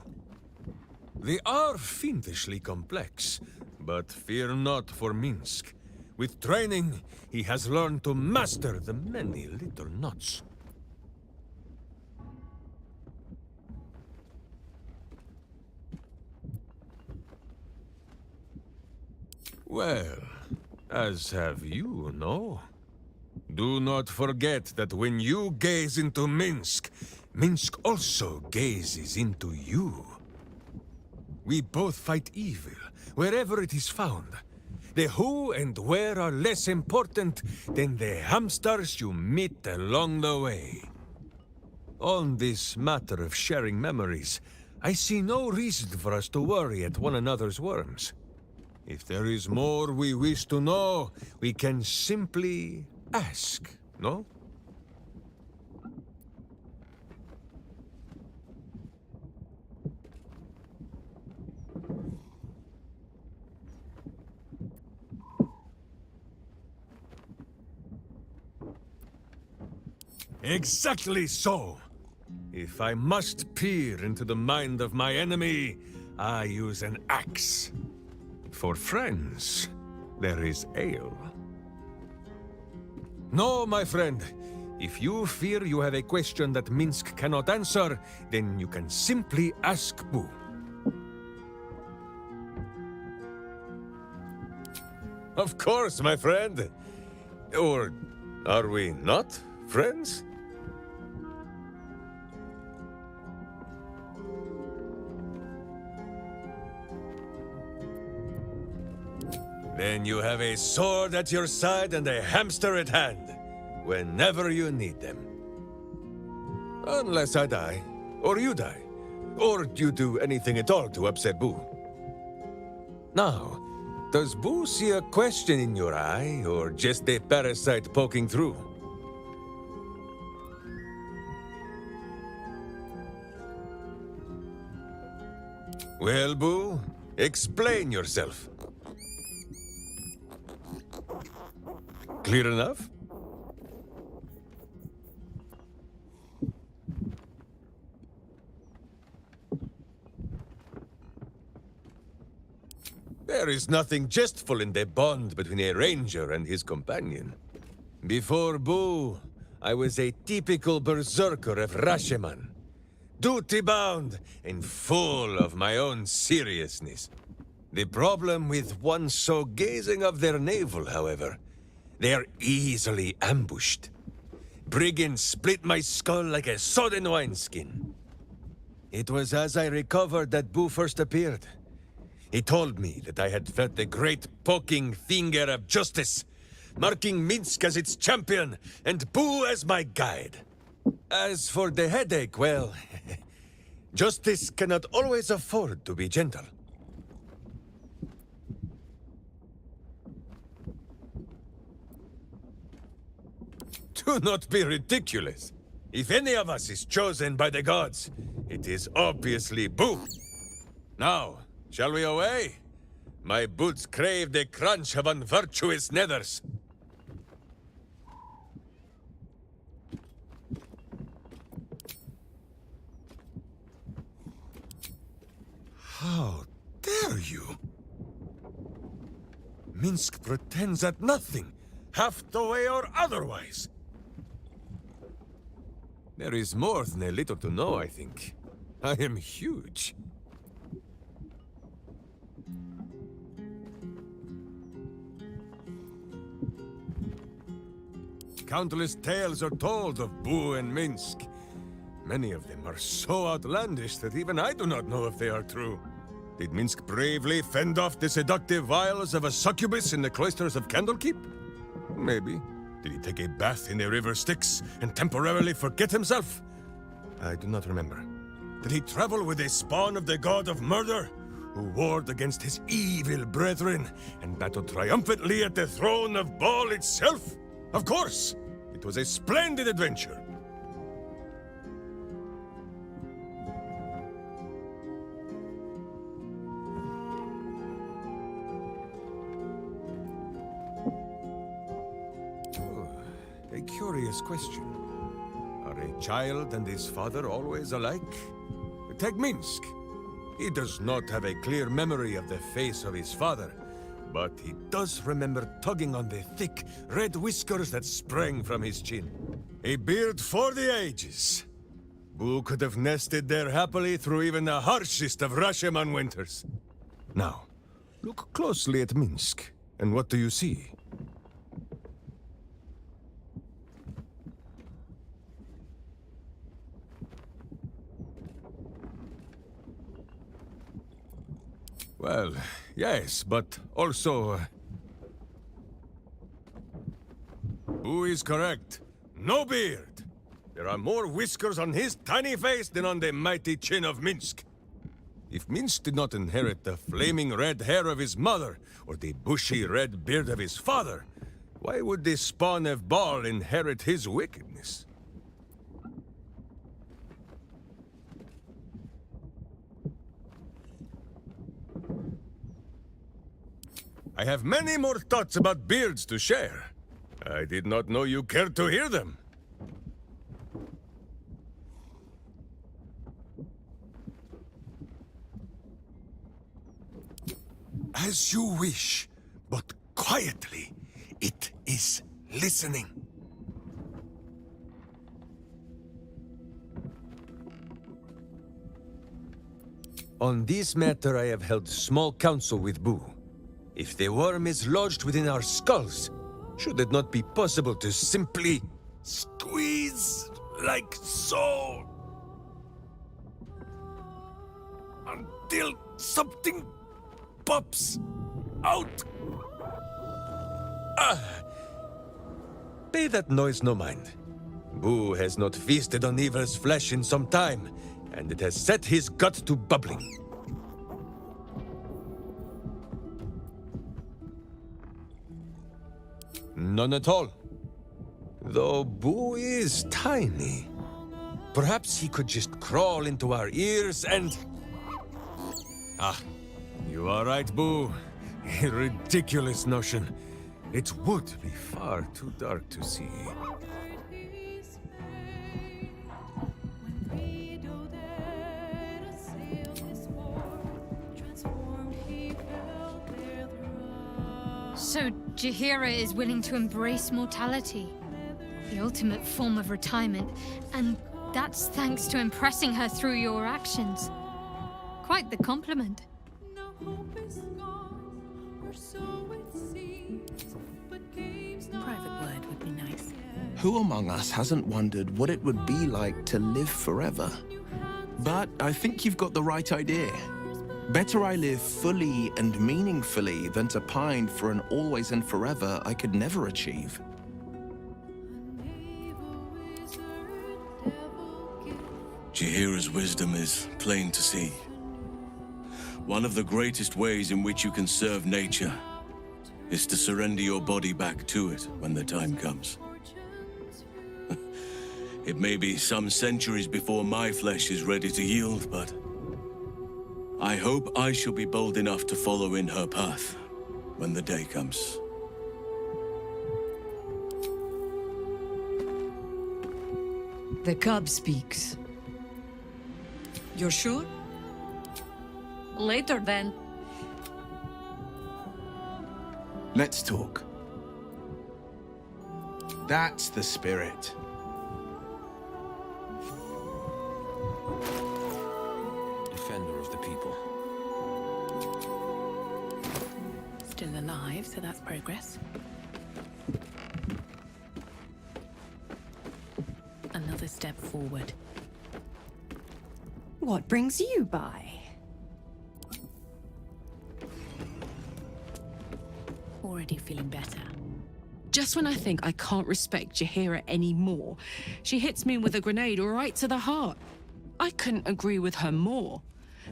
S11: They are fiendishly complex, but fear not for Minsk. With training, he has learned to master the many little knots. Well, as have you, no? Do not forget that when you gaze into Minsk, Minsk also gazes into you. We both fight evil, wherever it is found. The who and where are less important than the hamsters you meet along the way. On this matter of sharing memories, I see no reason for us to worry at one another's worms. If there is more we wish to know, we can simply ask, no? Exactly so! If I must peer into the mind of my enemy, I use an axe. For friends, there is ale. No, my friend. If you fear you have a question that Minsk cannot answer, then you can simply ask Boo. Of course, my friend. Or are we not friends? Then you have a sword at your side and a hamster at hand, whenever you need them. Unless I die, or you die, or you do anything at all to upset Boo. Now, does Boo see a question in your eye, or just a parasite poking through? Well, Boo, explain yourself. Clear enough? There is nothing jestful in the bond between a ranger and his companion. Before Boo, I was a typical berserker of Rashomon. Duty-bound and full of my own seriousness. The problem with one so gazing of their navel, however, they are easily ambushed. Brigands split my skull like a sodden wineskin. It was as I recovered that Boo first appeared. He told me that I had felt the great poking finger of justice, marking Minsk as its champion and Boo as my guide. As for the headache, well, justice cannot always afford to be gentle. Do not be ridiculous. If any of us is chosen by the gods, it is obviously Boo. Now, shall we away? My boots crave the crunch of unvirtuous nethers. How dare you? Minsk pretends at nothing, half the way or otherwise. There is more than a little to know, I think. I am huge. Countless tales are told of Boo and Minsk. Many of them are so outlandish that even I do not know if they are true. Did Minsk bravely fend off the seductive vials of a succubus in the cloisters of Candlekeep? Maybe. Did he take a bath in the river Styx and temporarily forget himself? I do not remember. Did he travel with a spawn of the god of murder, who warred against his evil brethren and battled triumphantly at the throne of Baal itself? Of course! It was a splendid adventure. A curious question. Are a child and his father always alike? Take Minsk. He does not have a clear memory of the face of his father, but he does remember tugging on the thick, red whiskers that sprang from his chin. A beard for the ages. Boo could have nested there happily through even the harshest of Rashomon winters. Now, look closely at Minsk, and what do you see? Well, yes, but also... Boo is correct. No beard! There are more whiskers on his tiny face than on the mighty chin of Minsk. If Mince did not inherit the flaming red hair of his mother, or the bushy red beard of his father, why would the spawn of Baal inherit his wickedness? I have many more thoughts about beards to share. I did not know you cared to hear them. As you wish, but quietly. It is listening. On this matter, I have held small council with Boo. If the worm is lodged within our skulls, should it not be possible to simply squeeze like so until something pops out? Pay that noise no mind. Boo has not feasted on Eva's flesh in some time, and it has set his gut to bubbling. None at all. Though Boo is tiny. Perhaps he could just crawl into our ears and... Ah, you are right, Boo. A ridiculous notion. It would be far too dark to see.
S23: So Jaheira is willing to embrace mortality, the ultimate form of retirement, and that's thanks to impressing her through your actions. Quite the compliment.
S20: Private word would be nice.
S4: Who among us hasn't wondered what it would be like to live forever? But I think you've got the right idea. Better I live fully and meaningfully than to pine for an always and forever I could never achieve.
S3: Jaheira's wisdom is plain to see. One of the greatest ways in which you can serve nature is to surrender your body back to it when the time comes. It may be some centuries before my flesh is ready to yield, but I hope I shall be bold enough to follow in her path when the day comes.
S1: The cub speaks. You're sure?
S2: Later, then.
S4: Let's talk. That's the spirit.
S3: Defender of the people.
S20: Still alive, so that's progress. Another step forward.
S6: What brings you by?
S20: Already feeling better.
S2: Just when I think I can't respect Jaheira anymore, she hits me with a grenade right to the heart. I couldn't agree with her more.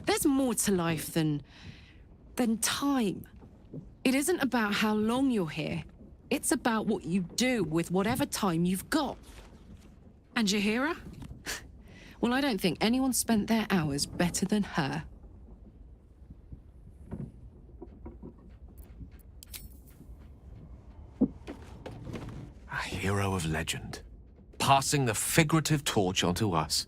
S2: There's more to life than time. It isn't about how long you're here. It's about what you do with whatever time you've got. And Jaheira? Well, I don't think anyone spent their hours better than her.
S8: A hero of legend, passing the figurative torch onto us.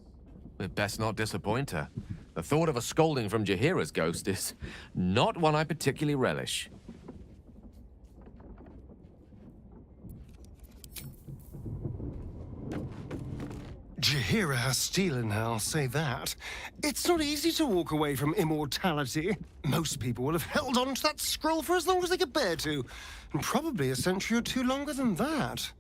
S8: We'd best not disappoint her. The thought of a scolding from Jaheira's ghost is not one I particularly relish.
S9: Jaheira has steel in her, I'll say that. It's not easy to walk away from immortality. Most people will have held on to that scroll for as long as they could bear to, and probably a century or two longer than that.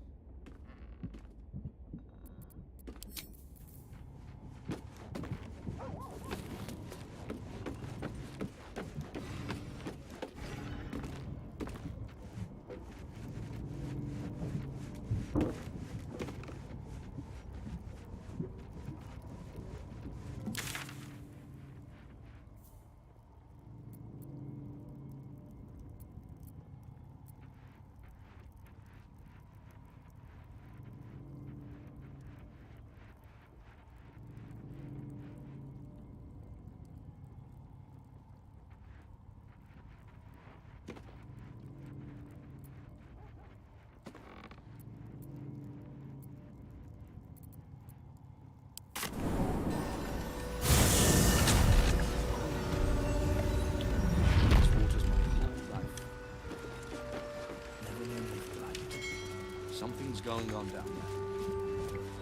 S6: Something's going on down there.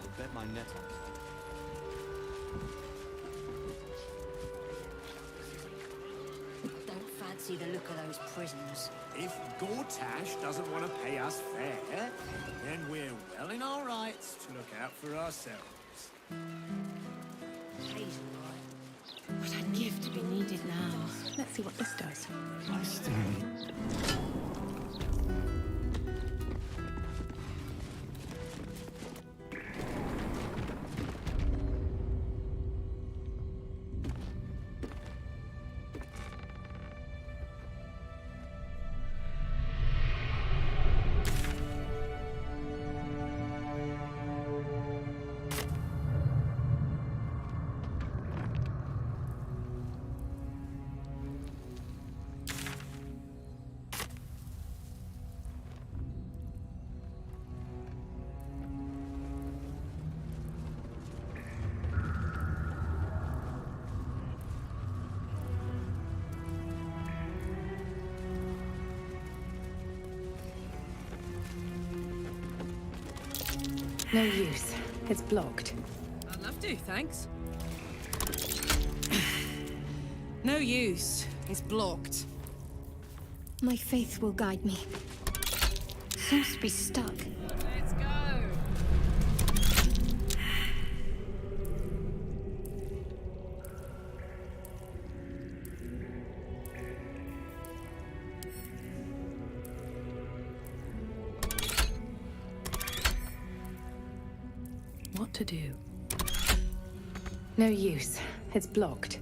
S6: I'll bet my net on it.
S12: Don't fancy the look of those prisons.
S15: If Gortash doesn't want to pay us fair, then we're well in our rights to look out for ourselves.
S12: Pays all right. But I'd give to be needed now.
S20: Let's see what this does.
S9: I stay.
S20: No use. It's blocked.
S2: I'd love to, thanks. No use. It's blocked.
S23: My faith will guide me. Seems to be stuck.
S2: Let's go.
S20: What to do? No use. It's blocked.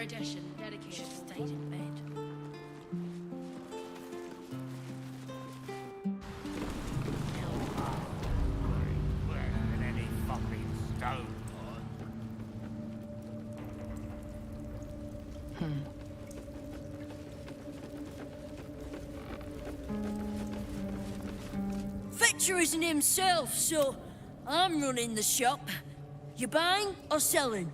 S12: Edition dedicated to state in bed.
S18: Any fucking stone.
S12: Fetcher isn't himself, so I'm running the shop. You buying or selling?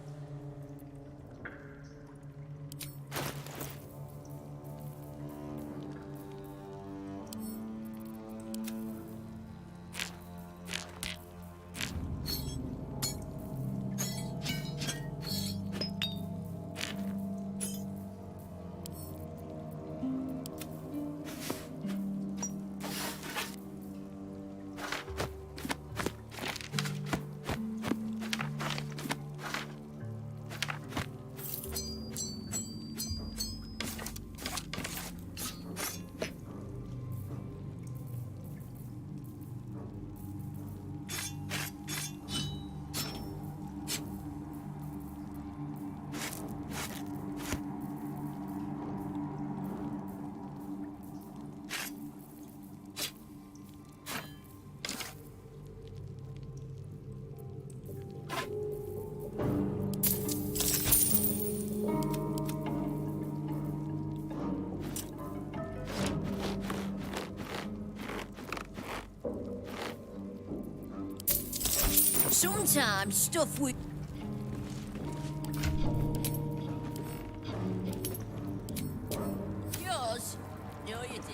S12: Sometimes stuff with... Yours? No, you didn't.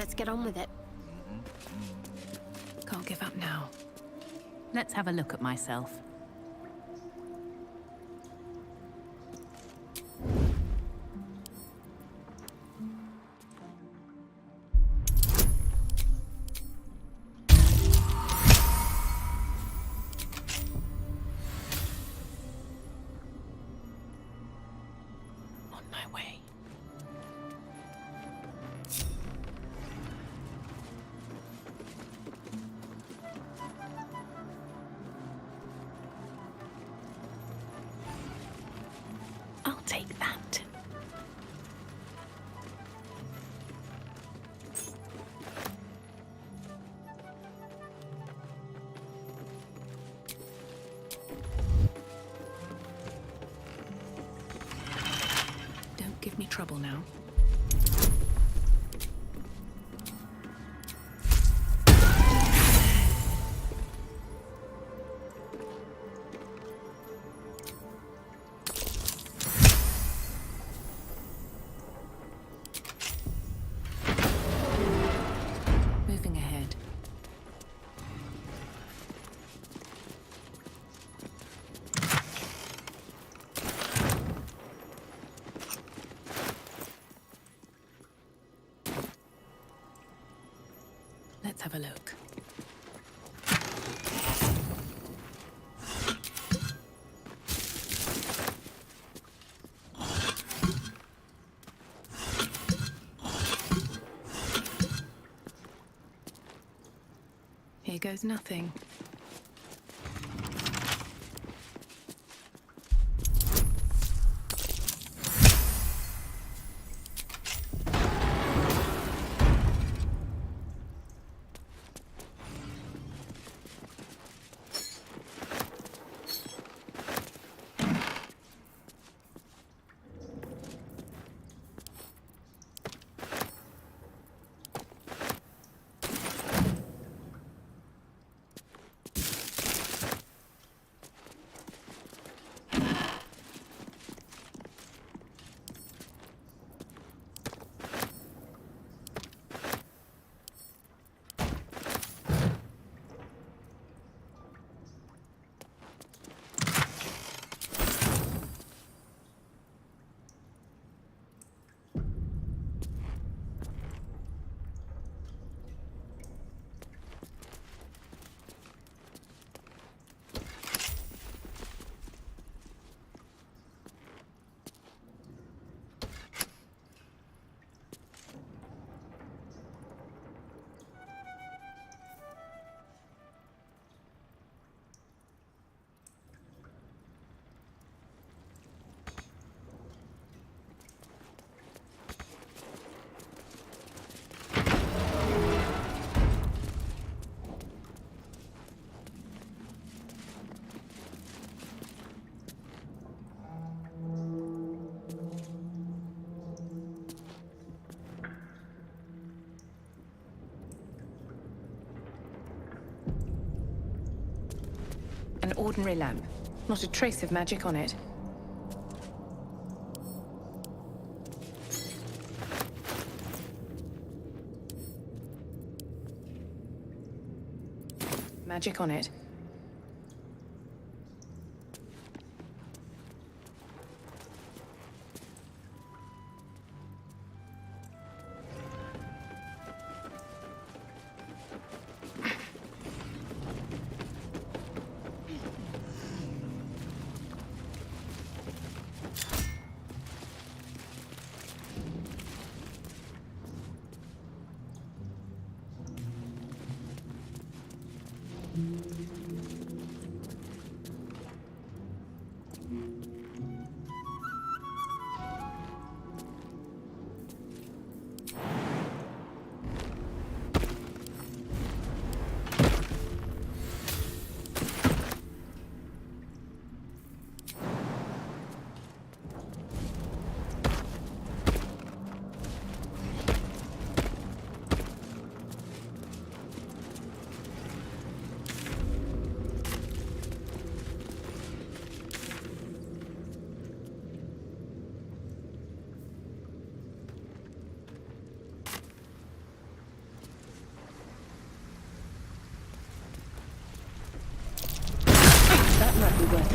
S20: let's get on with it.
S2: Can't give up now.
S20: Let's have a look at myself.
S2: On my way. I'll take that. Don't give me trouble now. Moving ahead. Let's have a look. Here goes nothing.
S20: An ordinary lamp. Not a trace of magic on it. Magic on it.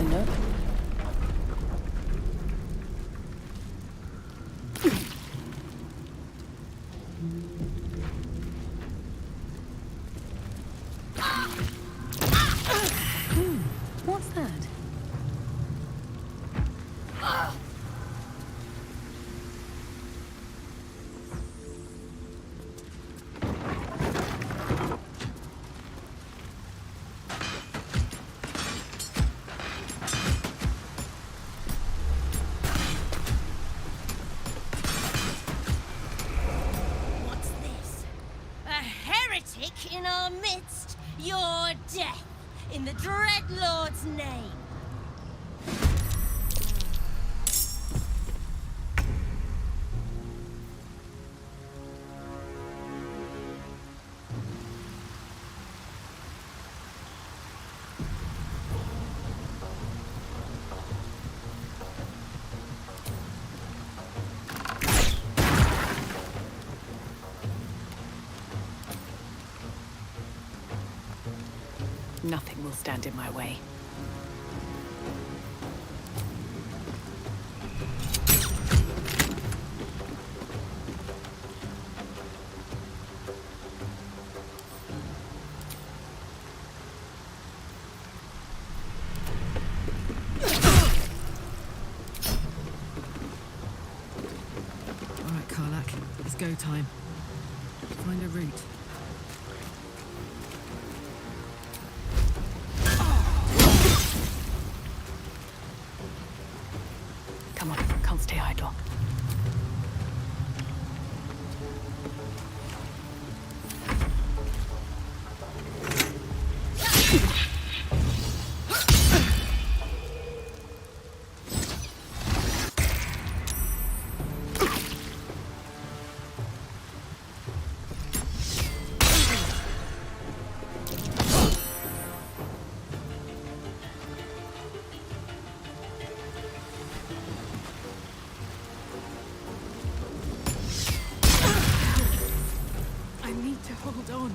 S20: Selina. What's that?
S7: What's this? A heretic in our midst? Your death, in the Dreadlord's name.
S20: Nothing will stand in my way.
S2: All right, Karlak, it's go time. Find a route.
S20: Come on, can't stay idle.
S2: I need to hold on.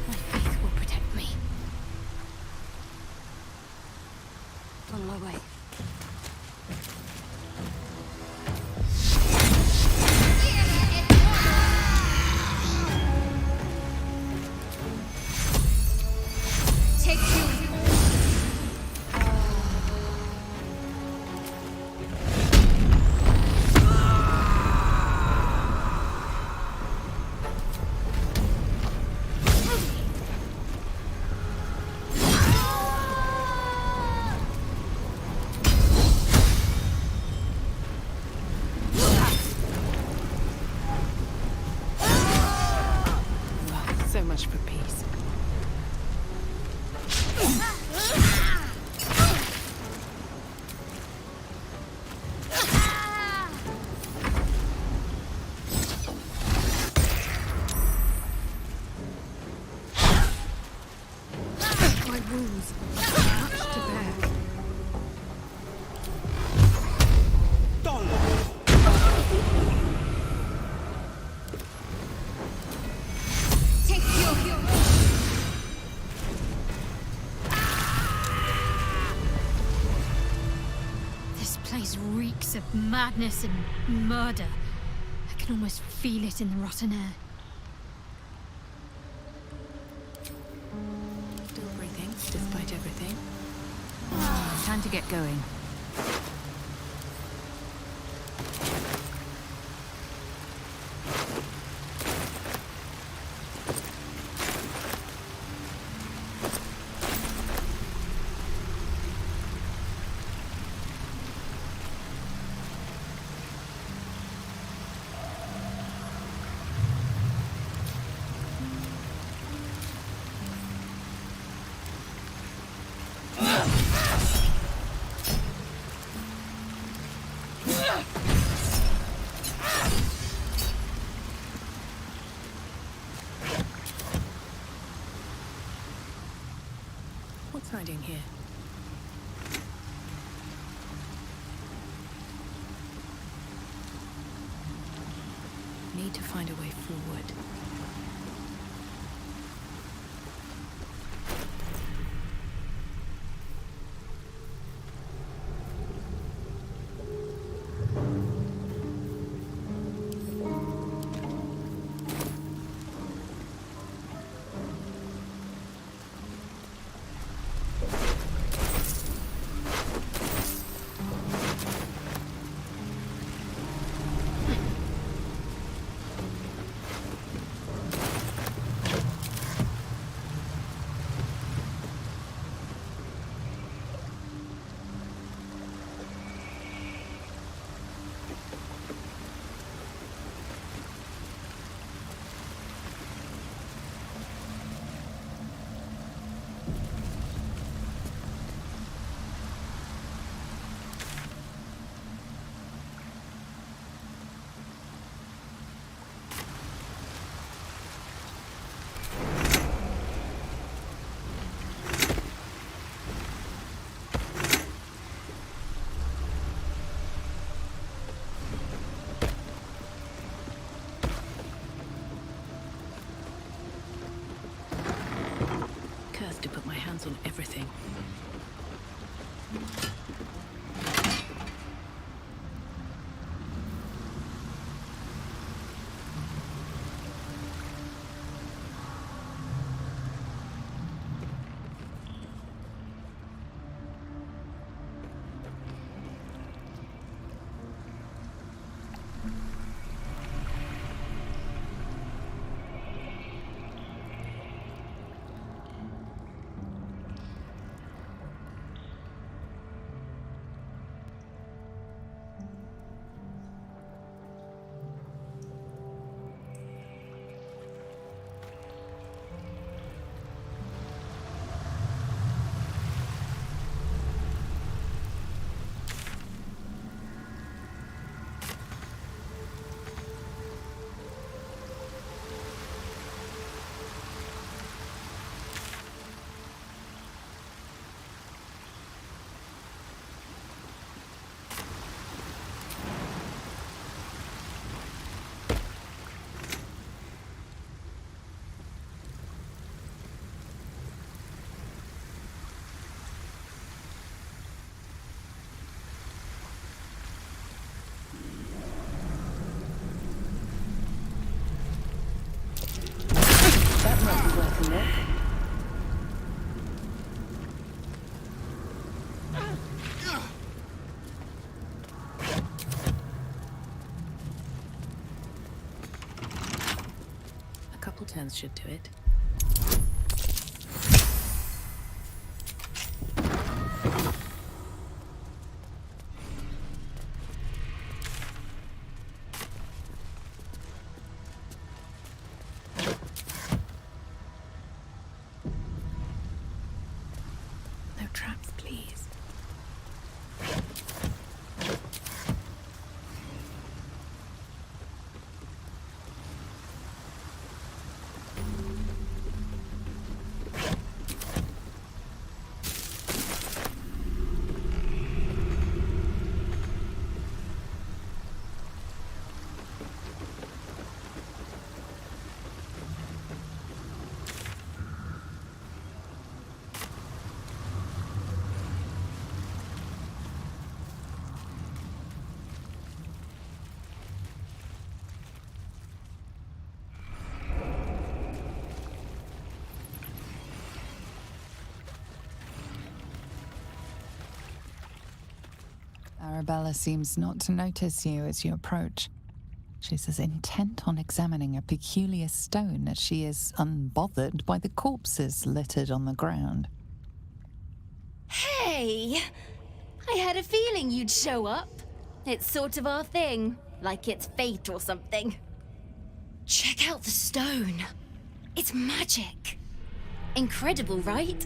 S23: My faith will protect me. On my way.
S7: Take you.
S20: So much for peace.
S2: My wounds are much to bear.
S7: Take you.
S23: This place reeks of madness and murder. I can almost feel it in the rotten air.
S20: Still breathing, despite everything.
S16: Time to get going.
S20: hiding here? Need to find a way forward. To put my hands on everything. That might be worth a look. A couple turns should do it. No traps, please.
S13: Arabella seems not to notice you as you approach. She's as intent on examining a peculiar stone as she is unbothered by the corpses littered on the ground.
S10: Hey! I had a feeling you'd show up. It's sort of our thing, like it's fate or something. Check out the stone. It's magic. Incredible, right?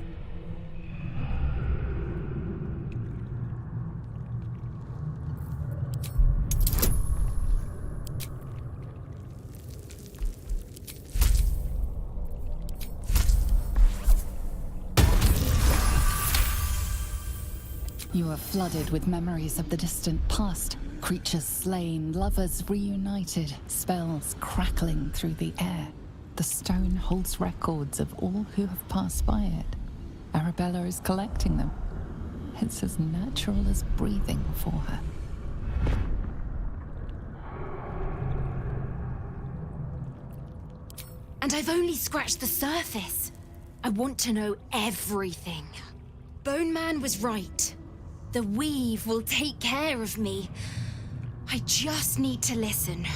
S13: You are flooded with memories of the distant past. Creatures slain, lovers reunited, spells crackling through the air. The stone holds records of all who have passed by it. Arabella is collecting them. It's as natural as breathing for her.
S10: And I've only scratched the surface. I want to know everything. Bone Man was right. The weave will take care of me. I just need to listen.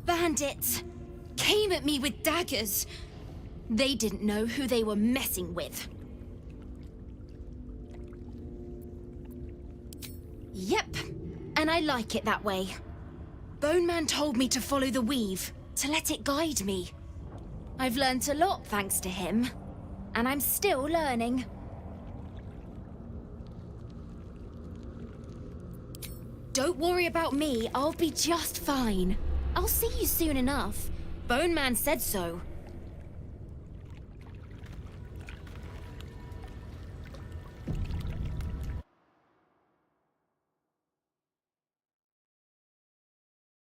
S10: Bandits came at me with daggers. They didn't know who they were messing with. Yep, and I like it that way. Bone Man told me to follow the weave, to let it guide me. I've learned a lot thanks to him, and I'm still learning. Don't worry about me, I'll be just fine. I'll see you soon enough. Bone Man said so.